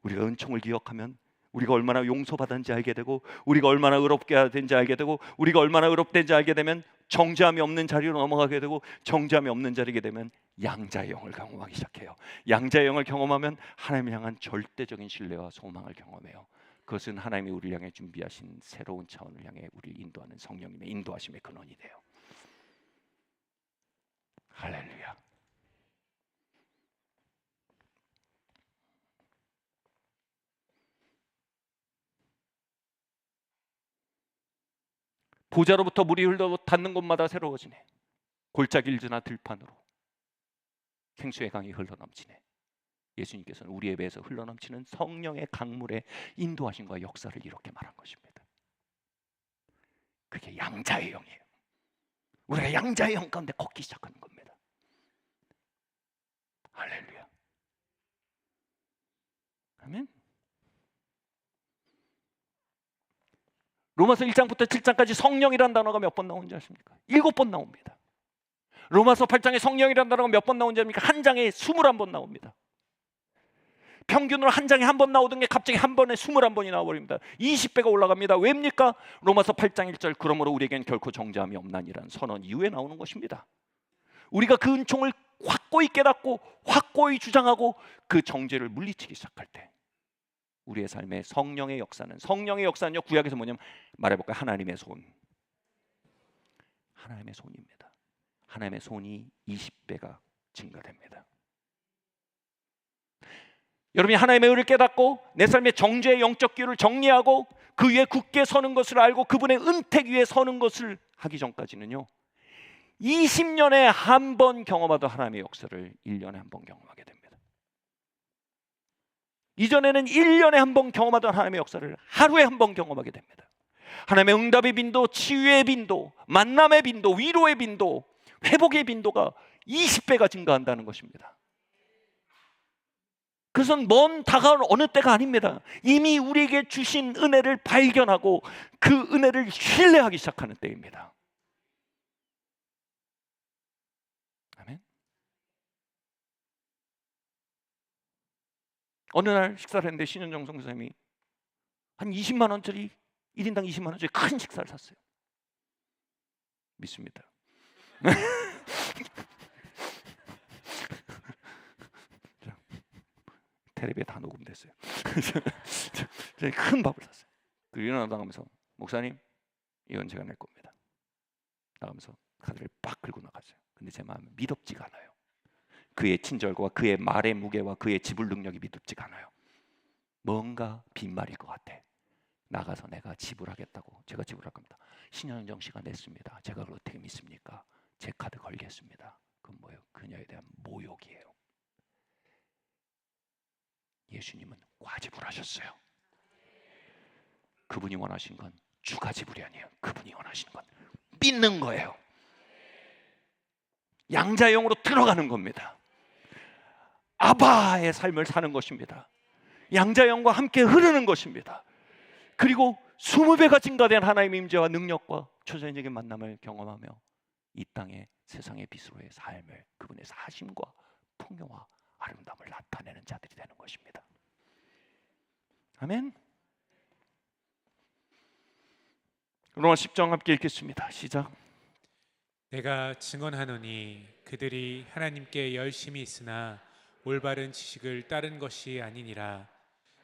우리가 은총을 기억하면 우리가 얼마나 용서받았는지 알게 되고 우리가 얼마나 의롭게 되는지 알게 되고 우리가 얼마나 의롭된지 알게 되면 정죄함이 없는 자리로 넘어가게 되고 정죄함이 없는 자리게 되면 양자의 영을 경험하기 시작해요. 양자의 영을 경험하면 하나님을 향한 절대적인 신뢰와 소망을 경험해요. 그것은 하나님이 우리를 향해 준비하신 새로운 차원을 향해 우리를 인도하는 성령님의 인도하심의 근원이 돼요. 할렐루야. 보좌로부터 물이 흘러 닿는 곳마다 새로워지네. 골짜기를 들판으로 생수의 강이 흘러넘치네. 예수님께서는 우리의 배에서 흘러넘치는 성령의 강물의 인도하심과 역사를 이렇게 말한 것입니다. 그게 양자의 영이에요. 우리가 양자의 영 가운데 걷기 시작하는 겁니다. 할렐루야. 아멘. 로마서 1장부터 7장까지 성령이라는 단어가 몇 번 나오는지 아십니까? 7번 나옵니다. 로마서 8장에 성령이라는 단어가 몇 번 나오는지 아십니까? 한 장에 21번 나옵니다. 평균으로 한 장에 한 번 나오던 게 갑자기 한 번에 21번이 나와버립니다. 20배가 올라갑니다. 왜입니까? 로마서 8장 1절 그러므로 우리에겐 결코 정죄함이 없나니라는 선언 이후에 나오는 것입니다. 우리가 그 은총을 확고히 깨닫고 확고히 주장하고 그 정죄를 물리치기 시작할 때 우리의 삶에 성령의 역사는요, 구약에서 뭐냐면 말해볼까요? 하나님의 손. 하나님의 손입니다. 하나님의 손이 20배가 증가됩니다. 여러분이 하나님의 의를 깨닫고 내 삶의 정죄의 영적 기회를 정리하고 그 위에 굳게 서는 것을 알고 그분의 은택 위에 서는 것을 하기 전까지는요, 20년에 한 번 경험하던 하나님의 역사를 1년에 한 번 경험하게 됩니다. 이전에는 1년에 한 번 경험하던 하나님의 역사를 하루에 한 번 경험하게 됩니다. 하나님의 응답의 빈도, 치유의 빈도, 만남의 빈도, 위로의 빈도, 회복의 빈도가 20배가 증가한다는 것입니다. 그것은 먼 다가올 어느 때가 아닙니다. 이미 우리에게 주신 은혜를 발견하고 그 은혜를 신뢰하기 시작하는 때입니다. 아멘. 어느 날 식사를 했는데 신현정 선생님이 한 20만 원짜리 1인당 20만 원짜리 큰 식사를 샀어요. 믿습니다. 텔레비에 다 녹음됐어요. 큰 밥을 샀어요. 그리고 일어나가면서 목사님 이건 제가 낼 겁니다. 나가면서 카드를 빡 긁고 나갔어요. 근데 제 마음은 믿음지가 않아요. 그의 친절과 그의 말의 무게와 그의 지불 능력이 믿음지가 않아요. 뭔가 빈말일 것 같아. 나가서 내가 지불하겠다고. 제가 지불할 겁니다. 신현정 씨가 냈습니다. 제가 그걸 어떻게 믿습니까? 제 카드 걸겠습니다. 그건 뭐예요? 그녀에 대한 모욕이에요. 예수님은 과지불하셨어요. 그분이 원하신 건 주가 지불이 아니에요. 그분이 원하시는 건 믿는 거예요. 양자형으로 들어가는 겁니다. 아바의 삶을 사는 것입니다. 양자형과 함께 흐르는 것입니다. 그리고 20배가 증가된 하나님의 임재와 능력과 초자연적인 만남을 경험하며 이 땅의 세상의 빛으로의 삶을, 그분의 사심과 풍요와 아름다움을 나타내는 자들이 되는 것입니다. 아멘. 로마 10장 함께 읽겠습니다. 시작. 내가 증언하노니 그들이 하나님께 열심히 있으나 올바른 지식을 따른 것이 아니니라.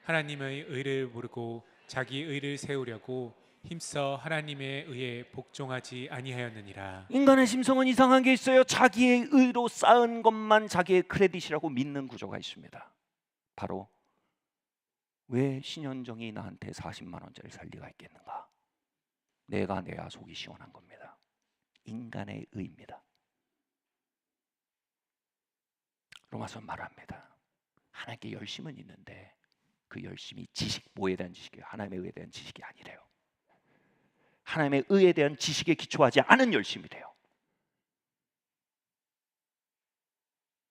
하나님의 의를 모르고 자기 의를 세우려고 힘써 하나님의 의에 복종하지 아니하였느니라. 인간의 심성은 이상한 게 있어요. 자기의 의로 쌓은 것만 자기의 크레딧이라고 믿는 구조가 있습니다. 바로 왜 신현정이 나한테 40만 원짜리 살 리가 있겠는가? 내가 내야 속이 시원한 겁니다. 인간의 의입니다. 로마서 말합니다. 하나님께 열심은 있는데 그 열심이 지식, 뭐에 대한 지식이에요? 하나님의 의에 대한 지식이 아니래요. 하나님의 의에 대한 지식에 기초하지 않은 열심이래요.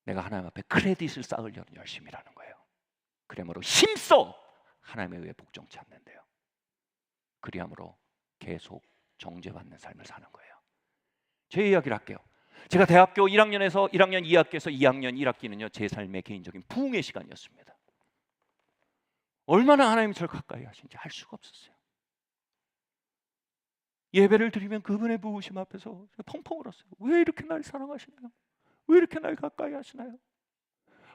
내가 하나님 앞에 크레딧을 쌓으려는 열심이라는 거예요. 그러므로 힘써 하나님의 의에 복종치 않는데요. 그리함으로 계속 정죄받는 삶을 사는 거예요. 제 이야기를 할게요. 제가 대학교 1학년에서 1학년 2학기에서 2학년 1학기는요 제 삶의 개인적인 부흥의 시간이었습니다. 얼마나 하나님이 저를 가까이 하신지 알 수가 없었어요. 예배를 드리면 그분의 부으심 앞에서 펑펑 울었어요. 왜 이렇게 날 사랑하시나요? 왜 이렇게 날 가까이 하시나요?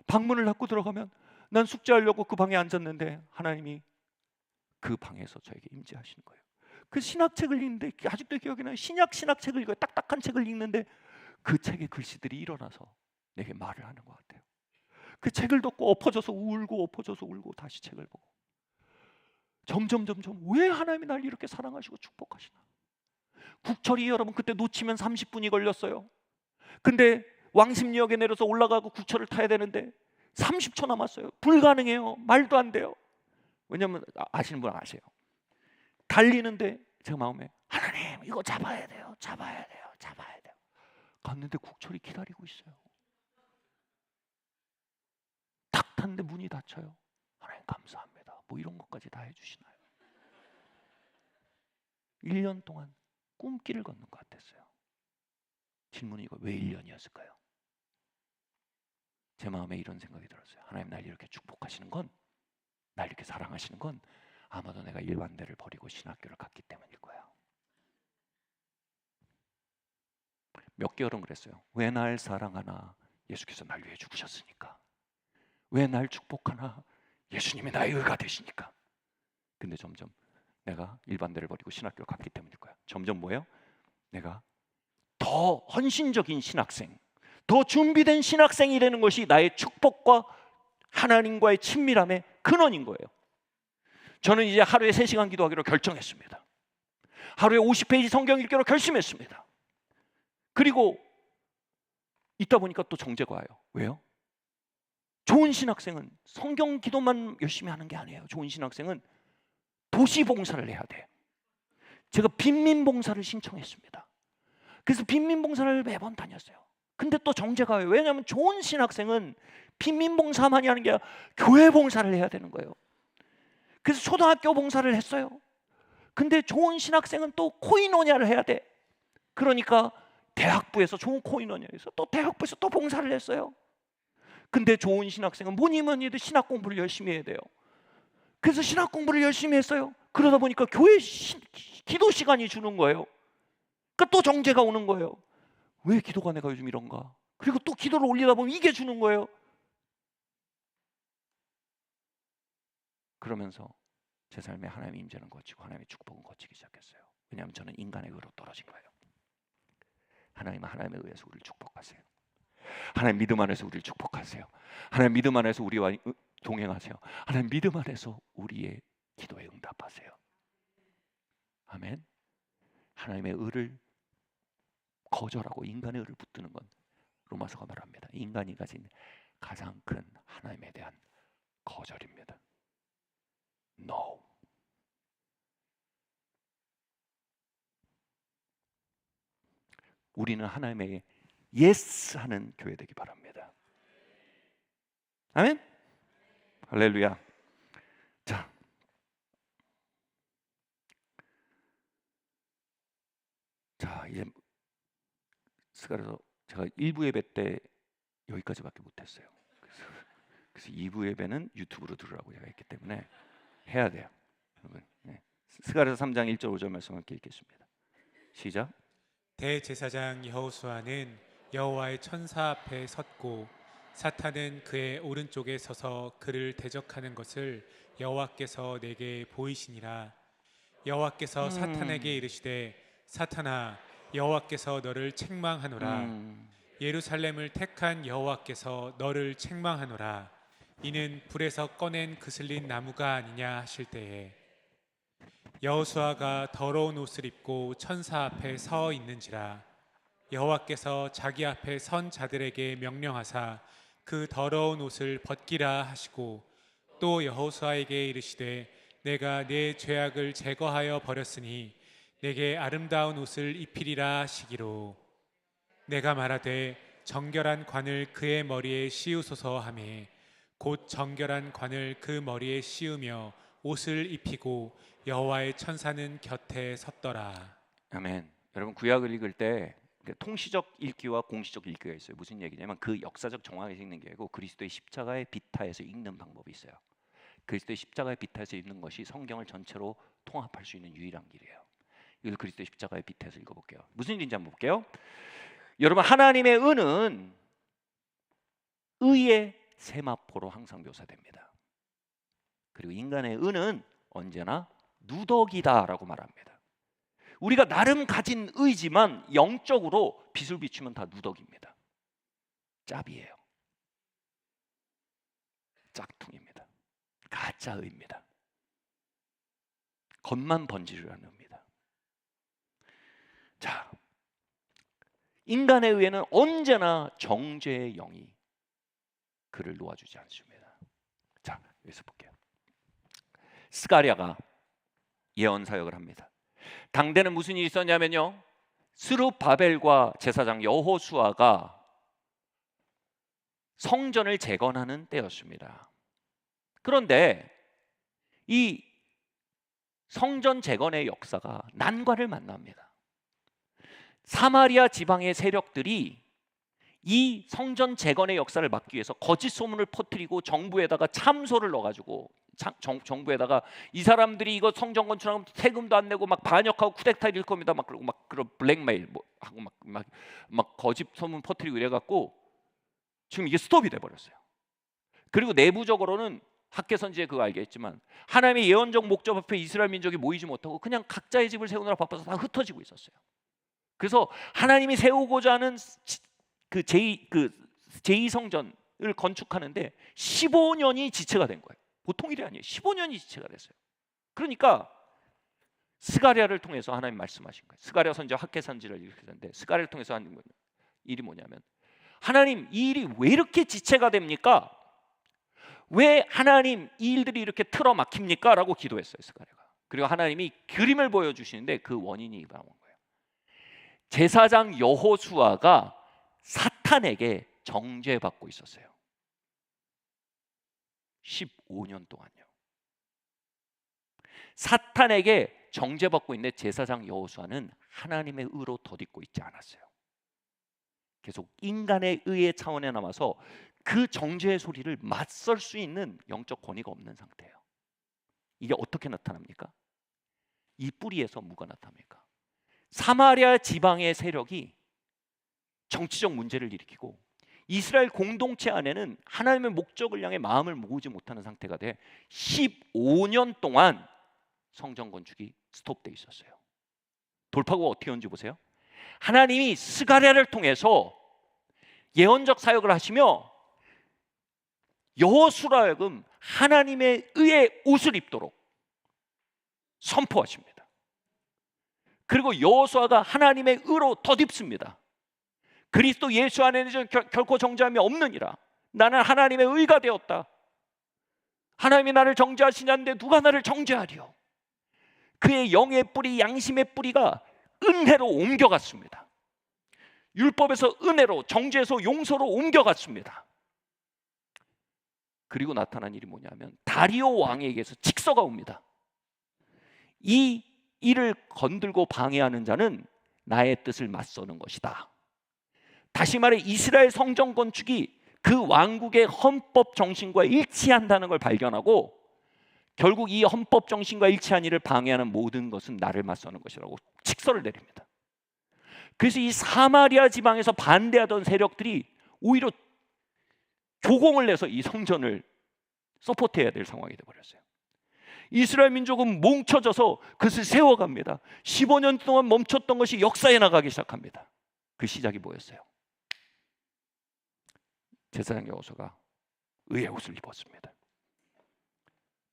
방문을 닫고 들어가면 난 숙제하려고 그 방에 앉았는데 하나님이 그 방에서 저에게 임재하시는 거예요. 그 신학책을 읽는데 아직도 기억이 나요. 신학책을 읽어요. 딱딱한 책을 읽는데 그 책의 글씨들이 일어나서 내게 말을 하는 것 같아요. 그 책을 덮고 엎어져서 울고 다시 책을 보고 점점 왜 하나님이 날 이렇게 사랑하시고 축복하시나. 국철이 여러분 그때 놓치면 30분이 걸렸어요. 근데 왕십리역에 내려서 올라가고 국철을 타야 되는데 30초 남았어요. 불가능해요. 말도 안 돼요. 왜냐면 아시는 분 아세요. 달리는데 제가 마음에 하나님 이거 잡아야 돼요. 갔는데 국철이 기다리고 있어요. 탁 탔는데 문이 닫혀요. 하나님 감사합니다. 뭐 이런 것까지 다 해주시나요? 1년 동안 꿈길을 걷는 것 같았어요. 질문이 이거 왜 1년이었을까요? 제 마음에 이런 생각이 들었어요. 하나님 날 이렇게 축복하시는 건, 날 이렇게 사랑하시는 건 아마도 내가 일반대를 버리고 신학교를 갔기 때문일 거야. 몇 개월은 그랬어요. 왜 날 사랑하나? 예수께서 날 위해 죽으셨으니까. 왜 날 축복하나? 예수님이 나의 의가 되시니까. 근데 점점 내가 일반대를 버리고 신학교를 갔기 때문일 거야. 점점 뭐예요? 내가 더 헌신적인 신학생, 더 준비된 신학생이 되는 것이 나의 축복과 하나님과의 친밀함의 근원인 거예요. 저는 이제 하루에 3시간 기도하기로 결정했습니다. 하루에 50페이지 성경 읽기로 결심했습니다. 그리고 있다 보니까 또 정죄가 와요. 왜요? 좋은 신학생은 성경 기도만 열심히 하는 게 아니에요. 좋은 신학생은 도시 봉사를 해야 돼요. 제가 빈민 봉사를 신청했습니다. 그래서 빈민 봉사를 매번 다녔어요. 근데 또 정죄가 와요. 왜냐하면 좋은 신학생은 빈민 봉사만이 하는 게 아니라 교회 봉사를 해야 되는 거예요. 그래서 초등학교 봉사를 했어요. 근데 좋은 신학생은 또 코이노냐를 해야 돼. 그러니까 대학부에서 좋은 코이노냐에서 또 대학부에서 또 봉사를 했어요. 근데 좋은 신학생은 뭐니 뭐니 해도 신학 공부를 열심히 해야 돼요. 그래서 신학 공부를 열심히 했어요. 그러다 보니까 교회 기도 시간이 주는 거예요. 그러니까 또 정죄가 오는 거예요. 왜 기도가 내가 요즘 이런가? 그리고 또 기도를 올리다 보면 이게 주는 거예요. 그러면서 제 삶에 하나님의 임재는 거치고 하나님의 축복은 거치기 시작했어요. 왜냐하면 저는 인간의 의로 떨어진 거예요. 하나님은 하나님의 의해서 우리를 축복하세요. 하나님 믿음 안에서 우리를 축복하세요. 하나님 믿음 안에서 우리와 동행하세요. 하나님 믿음 안에서 우리의 기도에 응답하세요. 아멘. 하나님의 의를 거절하고 인간의 의를 붙드는 건 로마서가 말합니다. 인간이 가진 가장 큰 하나님에 대한 거절입니다. No. 우리는 하나님의 yes 하는 교회 되기 바랍니다. 아멘. 할렐루야. 자 이제 스가랴서 제가 1부 예배 때 여기까지밖에 못했어요. 그래서 2부 예배는 유튜브로 들으라고 제가 했기 때문에 해야 돼요. 여러분. 네. 스가랴서 3장 1절 5절 말씀 함께 읽겠습니다. 시작. 대제사장 여호수아는 여호와의 천사 앞에 섰고 사탄은 그의 오른쪽에 서서 그를 대적하는 것을 여호와께서 내게 보이시니라. 여호와께서 사탄에게 이르시되 사탄아 여호와께서 너를 책망하노라. 예루살렘을 택한 여호와께서 너를 책망하노라. 이는 불에서 꺼낸 그슬린 나무가 아니냐 하실 때에 여호수아가 더러운 옷을 입고 천사 앞에 서 있는지라. 여호와께서 자기 앞에 선 자들에게 명령하사 그 더러운 옷을 벗기라 하시고 또 여호수아에게 이르시되 내가 내 죄악을 제거하여 버렸으니 내게 아름다운 옷을 입히리라 하시기로 내가 말하되 정결한 관을 그의 머리에 씌우소서 하매 곧 정결한 관을 그 머리에 씌우며 옷을 입히고 여호와의 천사는 곁에 섰더라. 아멘. 여러분 구약을 읽을 때 통시적 읽기와 공시적 읽기가 있어요. 무슨 얘기냐면 그 역사적 정황에서 읽는 게 아니고 그리스도의 십자가의 비타에서 읽는 방법이 있어요. 그리스도의 십자가의 비타에서 읽는 것이 성경을 전체로 통합할 수 있는 유일한 길이에요. 이걸 그리스도의 십자가의 비타에서 읽어볼게요. 무슨 일인지 한번 볼게요. 여러분 하나님의 은은 의의 세마포로 항상 묘사됩니다. 그리고 인간의 은은 언제나 누더기다라고 말합니다. 우리가 나름 가진 의지만 영적으로 빛을 비추면 다 누더기입니다. 짭이에요. 짝퉁입니다. 가짜의입니다. 겉만 번지르라는 의입니다. 자, 인간의 의에는 언제나 정죄의 영이 그를 놓아주지 않습니다. 자, 여기서 볼게요. 스가랴가 예언 사역을 합니다. 당대는 무슨 일이 있었냐면요, 스룹바벨과 제사장 여호수아가 성전을 재건하는 때였습니다. 그런데 이 성전 재건의 역사가 난관을 만납니다. 사마리아 지방의 세력들이 이 성전 재건의 역사를 막기 위해서 거짓 소문을 퍼뜨리고 정부에다가 참소를 넣어가지고 정부에다가 이 사람들이 이거 성전 건축하면 세금도 안 내고 막 반역하고 쿠데타 일 겁니다. 막 그러고 막 그런 블랙메일 뭐 하고 막 거짓 소문 퍼뜨리고 이래갖고 지금 이게 스톱이 돼 버렸어요. 그리고 내부적으로는 학계선지에 그거 알겠지만 하나님의 예언적 목적 앞에 이스라엘 민족이 모이지 못하고 그냥 각자의 집을 세우느라 바빠서 다 흩어지고 있었어요. 그래서 하나님이 세우고자 하는 그 제2성전을 건축하는데 15년이 지체가 된 거예요. 보통 일이 아니에요. 15년이 지체가 됐어요. 그러니까 스가랴를 통해서 하나님 말씀하신 거예요. 스가랴 선지자 학계선지를 읽었는데 스가랴를 통해서 하는 일이 뭐냐면 하나님 이 일이 왜 이렇게 지체가 됩니까? 왜 하나님 이 일들이 이렇게 틀어막힙니까? 라고 기도했어요. 스가랴가. 그리고 하나님이 그림을 보여주시는데 그 원인이 나온 거예요. 제사장 여호수아가 사탄에게 정죄받고 있었어요. 15년 동안요. 사탄에게 정죄받고 있는 제사장 여호수아는 하나님의 의로 덧입고 있지 않았어요. 계속 인간의 의의 차원에 남아서 그 정죄의 소리를 맞설 수 있는 영적 권위가 없는 상태예요. 이게 어떻게 나타납니까? 이 뿌리에서 뭐가 나타납니까? 사마리아 지방의 세력이 정치적 문제를 일으키고 이스라엘 공동체 안에는 하나님의 목적을 향해 마음을 모으지 못하는 상태가 돼 15년 동안 성전 건축이 스톱돼 있었어요. 돌파구가 어떻게 온지 보세요. 하나님이 스가랴를 통해서 예언적 사역을 하시며 여호수아로 하여금 하나님의 의의 옷을 입도록 선포하십니다. 그리고 여호수아가 하나님의 의로 덧입습니다. 그리스도 예수 안에는 결코 정죄함이 없느니라. 나는 하나님의 의가 되었다. 하나님이 나를 정죄하시지 않는데 누가 나를 정죄하리요. 그의 영의 뿌리, 양심의 뿌리가 은혜로 옮겨갔습니다. 율법에서 은혜로, 정죄에서 용서로 옮겨갔습니다. 그리고 나타난 일이 뭐냐면 다리오 왕에게서 직서가 옵니다. 이 일을 건들고 방해하는 자는 나의 뜻을 맞서는 것이다. 다시 말해 이스라엘 성전 건축이 그 왕국의 헌법 정신과 일치한다는 걸 발견하고 결국 이 헌법 정신과 일치한 일을 방해하는 모든 것은 나를 맞서는 것이라고 직서를 내립니다. 그래서 이 사마리아 지방에서 반대하던 세력들이 오히려 조공을 내서 이 성전을 서포트해야 될 상황이 되어버렸어요. 이스라엘 민족은 뭉쳐져서 그것을 세워갑니다. 15년 동안 멈췄던 것이 역사에 나가기 시작합니다. 그 시작이 뭐였어요? 제사장 여호수아가 의의 옷을 입었습니다.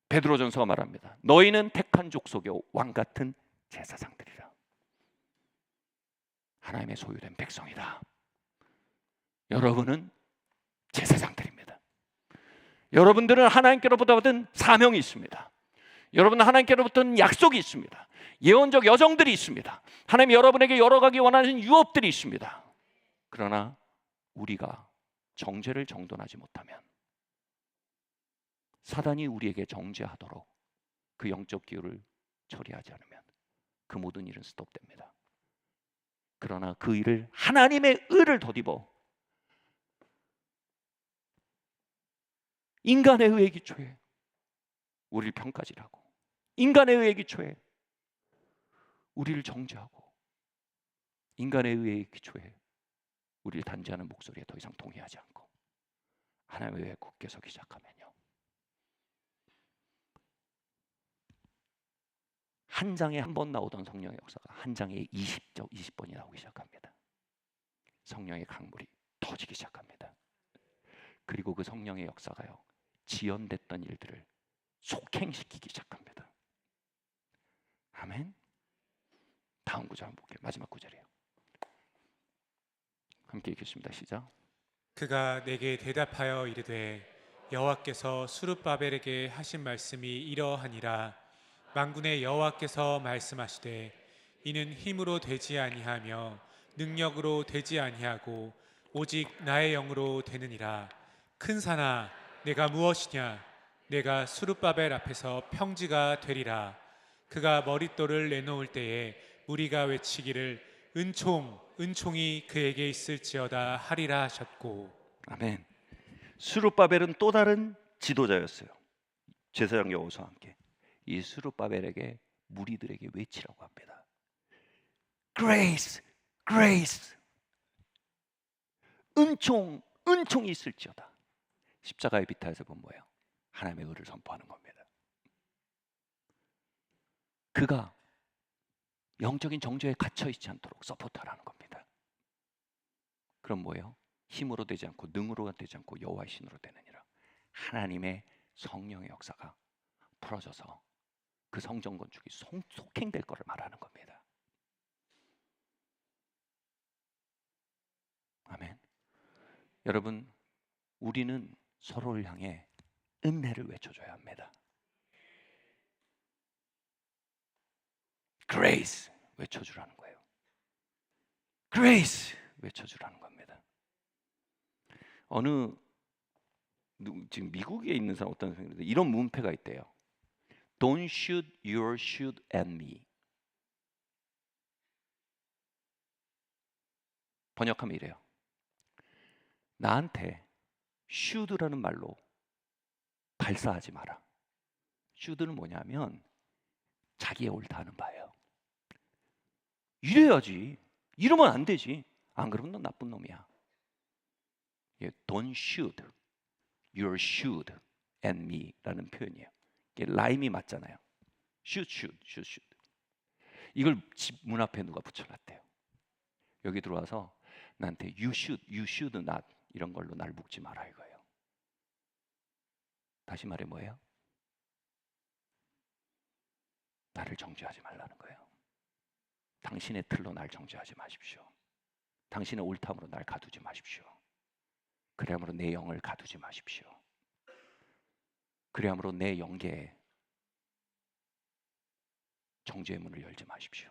베드로전서가 말합니다. 너희는 택한 족속의 왕 같은 제사장들이라. 하나님의 소유된 백성이다. 여러분은 제사장들입니다. 여러분들은 하나님께로부터 받은 사명이 있습니다. 여러분은 하나님께로부터 약속이 있습니다. 예언적 여정들이 있습니다. 하나님이 여러분에게 열어가기 원하는 유업들이 있습니다. 그러나 우리가 정죄를 정돈하지 못하면 사단이 우리에게 정죄하도록 그 영적 기후를 처리하지 않으면 그 모든 일은 스톱됩니다. 그러나 그 일을 하나님의 의를 덧입어 인간의 의에 기초해 우리를 평가질하고 인간의 의에 기초해 우리를 정죄하고 인간의 의에 기초해 우리를 단죄하는 목소리에 더 이상 동의하지 않고 하나님의 의에 굳게 서기 시작하면요, 한 장에 한 번 나오던 성령의 역사가 한 장에 20번이 나오기 시작합니다. 성령의 강물이 터지기 시작합니다. 그리고 그 성령의 역사가요, 지연됐던 일들을 속행시키기 시작합니다. 아멘. 다음 구절 한번 볼게요. 마지막 구절이에요. 함께 읽겠습니다. 시작. 그가 내게 대답하여 이르되 여호와께서 스룹바벨에게 하신 말씀이 이러하니라. 만군의 여호와께서 말씀하시되 이는 힘으로 되지 아니하며 능력으로 되지 아니하고 오직 나의 영으로 되느니라. 큰 산아 내가 무엇이냐? 내가 수룹바벨 앞에서 평지가 되리라. 그가 머릿돌을 내놓을 때에 무리가 외치기를 은총 은총이 그에게 있을지어다 하리라 하셨고. 아멘. 스룹바벨은 또 다른 지도자였어요. 제사장 여호수아와 함께 이 스룹바벨에게 무리들에게 외치라고 합니다. Grace, grace. 은총, 은총이 있을지어다. 십자가의 비탈에서 본 뭐예요? 하나님의 의를 선포하는 겁니다. 그가 영적인 정죄에 갇혀 있지 않도록 서포터라는 겁니다. 그럼 뭐예요? 힘으로 되지 않고 능으로 되지 않고 여호와의 신으로 되느니라. 하나님의 성령의 역사가 풀어져서 그 성전 건축이 속행될 것을 말하는 겁니다. 아멘. 여러분, 우리는 서로를 향해 은혜를 외쳐줘야 합니다. Grace 외쳐주라는 거예요. Grace 외쳐주라는 겁니다. 지금 미국에 있는 사람 어떤 사람인데 이런 문패가 있대요. Don't shoot your shoot at me. 번역하면 이래요. 나한테 shoot라는 말로 발사하지 마라. shoot는 뭐냐면 자기의 옳다 하는 바예요. 이래야지. 이러면 안 되지. 안 그러면 넌 나쁜 놈이야. Don't shoot your shoot at me라는 표현이에요. 이게 라임이 맞잖아요. shoot, shoot, shoot, shoot. 이걸 집 문 앞에 누가 붙여놨대요. 여기 들어와서 나한테 you should not 이런 걸로 날 묶지 마라 이거예요. 다시 말해 뭐예요? 나를 정죄하지 말라는 거예요. 당신의 틀로 날 정죄하지 마십시오. 당신의 옳담으로 날 가두지 마십시오. 그래야므로 내 영을 가두지 마십시오. 그래야므로 내 영계에 정죄의 문을 열지 마십시오.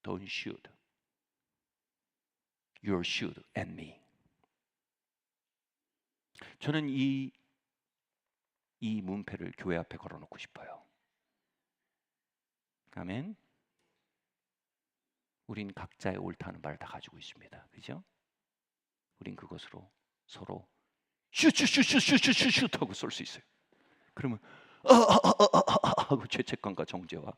Don't shoot your shoot at me. 저는 이 문패를 교회 앞에 걸어놓고 싶어요. 아멘. 우린 각자의 옳다는 바를 다 가지고 있습니다. 그죠? 우린 그것으로 서로 슛슛슛슛슛슛슛 하고 쏠 수 있어요. 그러면 하고 죄책감과 정죄와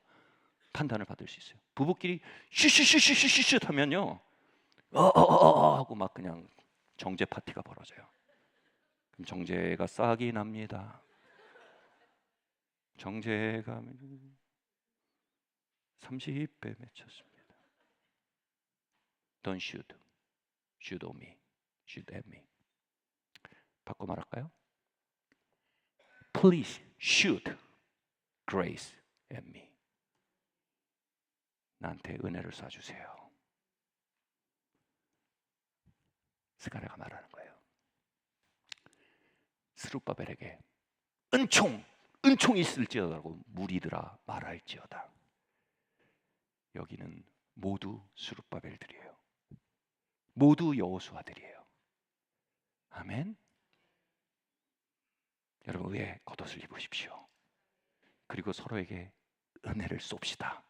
판단을 받을 수 있어요. 부부끼리 슛슛슛슛슛슛 하면요 하고 막 그냥 정죄 파티가 벌어져요. 그럼 정죄가 싹이 납니다. 정죄가 30배 맺혔습니다. Don't shoot. Shoot on me. Shoot at me. 바꿔 말할까요? Please shoot grace at me. 나한테 은혜를 쏴주세요. 스가랴가 말하는 거예요. 스룹바벨에게 은총이 있을지어다라고 무리들아 말할지어다. 여기는 모두 스룹바벨들이에요. 모두 여호수아들이에요. 아멘. 여러분 의의 겉옷을 입으십시오. 그리고 서로에게 은혜를 쏩시다.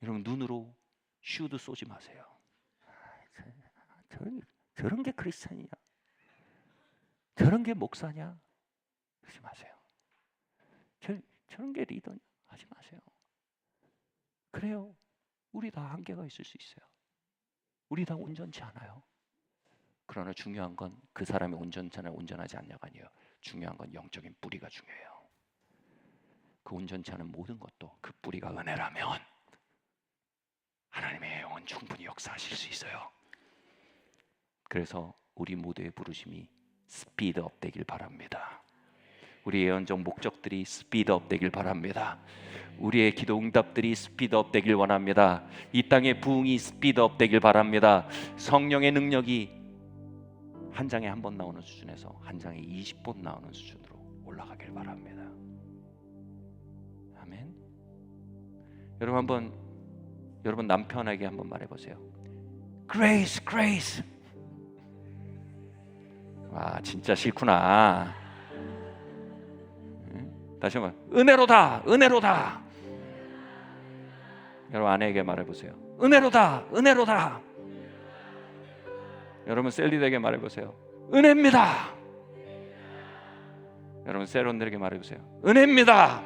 여러분 눈으로 슈도 쏘지 마세요. 저런 게 크리스찬이냐? 저런 게 목사냐? 그러지 마세요. 저런 게 리더냐? 하지 마세요. 그래요. 우리 다 한계가 있을 수 있어요. 우리 다 온전치 않아요. 그러나 중요한 건 그 사람이 온전찮아 온전하지 않냐가 아니에요. 중요한 건 영적인 뿌리가 중요해요. 그 온전치 않은 모든 것도 그 뿌리가 은혜라면 하나님의 영은 충분히 역사하실 수 있어요. 그래서 우리 모두의 부르심이 스피드업 되길 바랍니다. 우리의 예언적 목적들이 스피드업 되길 바랍니다. 우리의 기도 응답들이 스피드업 되길 원합니다. 이 땅의 부흥이 스피드업 되길 바랍니다. 성령의 능력이 한 장에 한 번 나오는 수준에서 한 장에 20번 나오는 수준으로 올라가길 바랍니다. 아멘. 여러분 남편에게 한번 말해보세요. Grace, Grace. 와 진짜 싫구나. 다시 한번 은혜로다, 은혜로다. 여러분 아내에게 말해보세요. 은혜로다, 은혜로다. 여러분 셀리드에게 말해보세요. 은혜입니다. 여러분 세론들에게 말해보세요. 은혜입니다.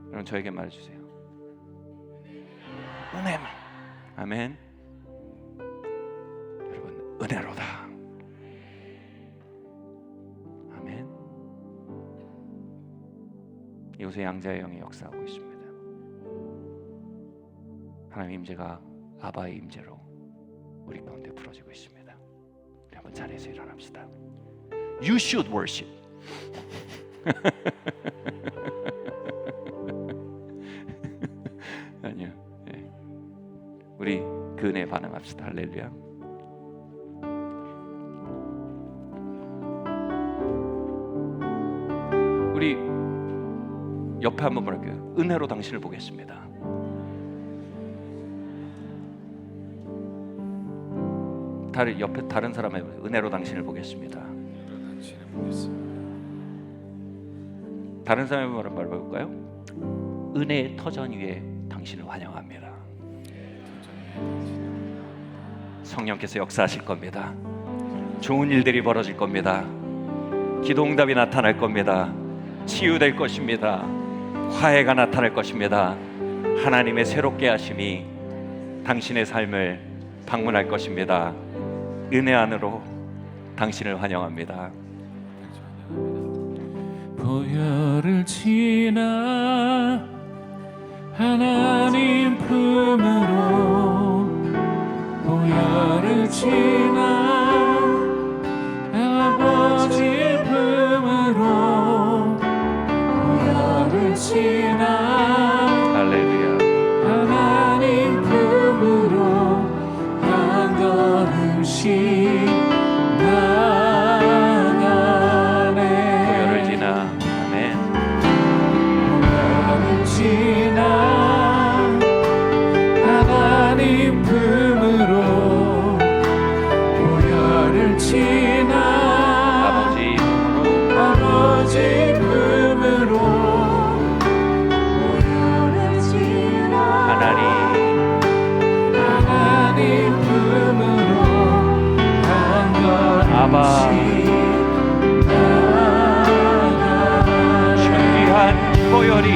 여러분 저에게 말해주세요. 은혜. 아멘. 여러분 은혜로다. 아멘. 이곳에 양자의 영이 역사하고 있습니다. 하나님 임재가 아바의 임재로 우리 가운데 풀어지고 있습니다. 우리 한번 자리에서 일어납시다. You should worship. 아니요. 네. 우리 그 은혜에 반응합시다. 할렐루야. 우리 옆에 한번 볼게요. 은혜로 당신을 보겠습니다. 옆에 다른 사람의 은혜로 당신을 보겠습니다. 다른 사람의 말을 말해볼까요? 은혜의 터전 위에 당신을 환영합니다. 성령께서 역사하실 겁니다. 좋은 일들이 벌어질 겁니다. 기도 응답이 나타날 겁니다. 치유될 것입니다. 화해가 나타날 것입니다. 하나님의 새롭게 하심이 당신의 삶을 방문할 것입니다. 은혜 안으로 당신을 환영합니다. 보혈을 지나 하나님 품으로 보혈을 지나 아버지 품으로 보혈을 지나 할렐루야. 하나님 품으로 한 걸음씩 나가네. 보혈을 지나 아멘. 보혈을 지나 하나님 품으로 보혈을 지나 아버지 품으로 보혈을 지나 하나님 품으로 한 아바. 걸음씩 존귀한 보혈이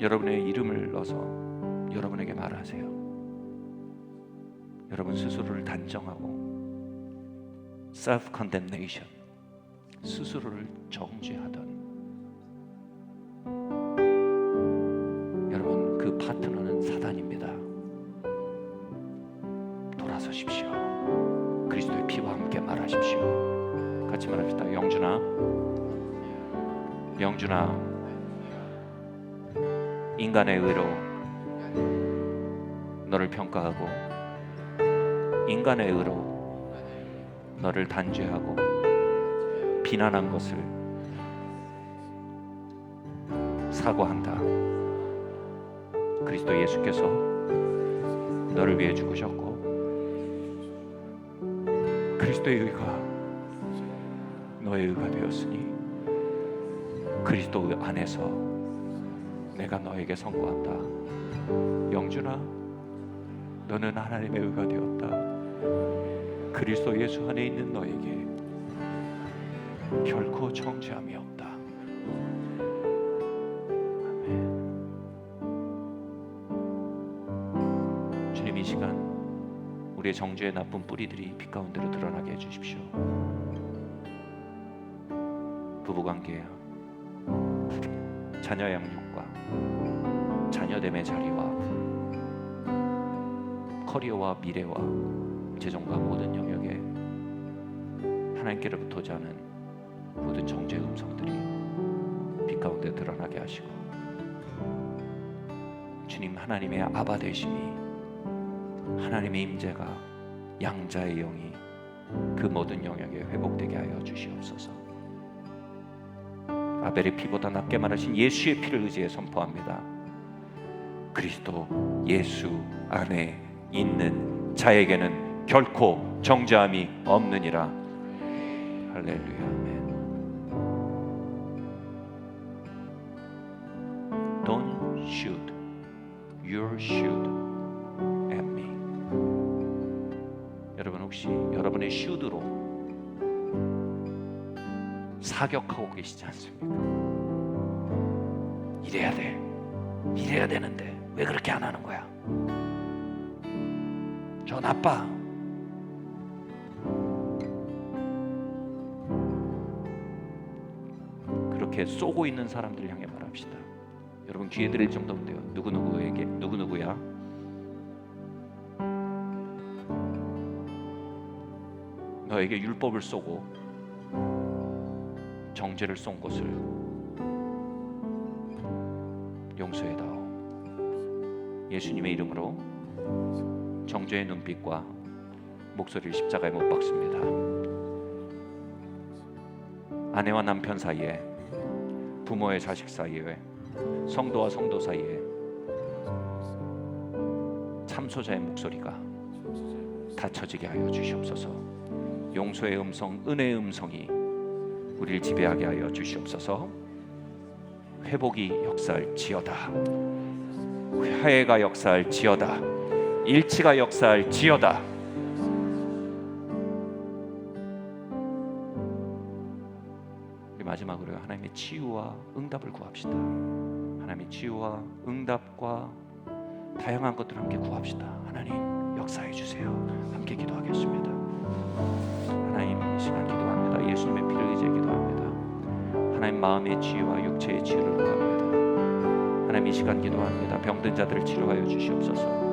여러분의 이름을 넣어서 여러분에게 말하세요. 여러분 스스로를 단정하고 self condemnation, 스스로를 정죄하던 여러분, 그 파트너는 사단입니다. 돌아서십시오. 그리스도의 피와 함께 말하십시오. 같이 말합시다. 영준아, 영준아, 인간의 의로 너를 평가하고 인간의 의로 너를 단죄하고 비난한 것을 사과한다. 그리스도 예수께서 너를 위해 죽으셨고 그리스도의 의가 너의 의가 되었으니 그리스도 안에서 내가 너에게 선고한다. 영준아, 너는 하나님의 의가 되었다. 그리스도 예수 안에 있는 너에게 결코 정죄함이 없다. 아멘. 주님, 이 시간 우리의 정죄의 나쁜 뿌리들이 빛 가운데로 드러나게 해주십시오. 부부관계, 자녀 양육과 자녀됨의 자리와 커리어와 미래와 재정과 모든 영역에 하나님께로부터 오지 않은 모든 정죄의 음성들이 빛 가운데 드러나게 하시고 주님, 하나님의 아바 되심이, 하나님의 임재가, 양자의 영이 그 모든 영역에 회복되게 하여 주시옵소서. 아벨의 피보다 낫게 말하신 예수의 피를 의지해 선포합니다. 그리스도 예수 안에 있는 자에게는 결코 정죄함이 없느니라. 할렐루야. 아멘. Don't shoot your shoot at me. 여러분, 혹시 여러분의 슛으로 사격하고 계시지 않습니까? 이래야 돼, 이래야 되는데 왜 그렇게 안 하는 거야? 저 나빠. 그렇게 쏘고 있는 사람들 향해 말합시다. 여러분, 기회 드릴 정도면 돼요. 누구누구에게, 누구누구야? 너에게 율법을 쏘고 정죄를 쏜 것을 용서해다오. 예수님의 이름으로 정죄의 눈빛과 목소리를 십자가에 못 박습니다. 아내와 남편 사이에, 부모의 자식 사이에, 성도와 성도 사이에 참소자의 목소리가 닫혀지게 하여 주시옵소서. 용서의 음성, 은혜의 음성이 우리를 지배하게 하여 주시옵소서. 회복이 역사할지어다. 화해가 역사할지어다. 일치가 역사할지어다. 우리 마지막으로 하나님의 치유와 응답을 구합시다. 하나님의 치유와 응답과 다양한 것들을 함께 구합시다. 하나님, 역사해 주세요. 함께 기도하겠습니다. 하나님, 이 시간 기도합니다. 예수님의 피를 의지해 기도합니다. 하나님, 마음의 치유와 육체의 치유를 구합니다. 하나님, 이 시간 기도합니다. 병든 자들을 치료하여 주시옵소서.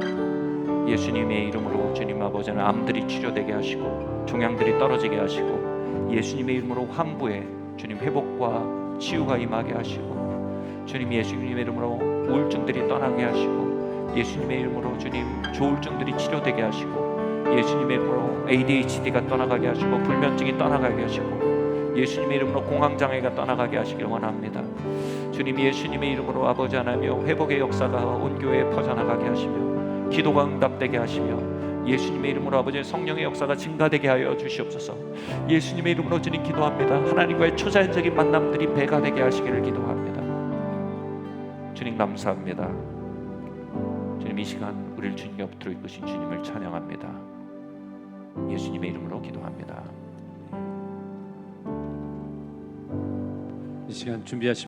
예수님의 이름으로 주님 아버지는 암들이 치료되게 하시고 종양들이 떨어지게 하시고 예수님의 이름으로 환부에 주님 회복과 치유가 임하게 하시고 주님, 예수님의 이름으로 우울증들이 떠나게 하시고 예수님의 이름으로 주님 조울증들이 치료되게 하시고 예수님의 이름으로 ADHD가 떠나가게 하시고 불면증이 떠나가게 하시고 예수님의 이름으로 공황장애가 떠나가게 하시길 원합니다. 주님, 예수님의 이름으로 아버지 하나며 회복의 역사가 온 교회에 퍼져나가게 하시며 기도가 응답되게 하시며 예수님의 이름으로 아버지의 성령의 역사가 증가되게 하여 주시옵소서. 예수님의 이름으로 주님 기도합니다. 하나님과의 초자연적인 만남들이 배가 되게 하시기를 기도합니다. 주님, 감사합니다. 주님, 이 시간 우리를 주님 옆으로 이끄신 주님을 찬양합니다. 예수님의 이름으로 기도합니다. 이 시간 준비하시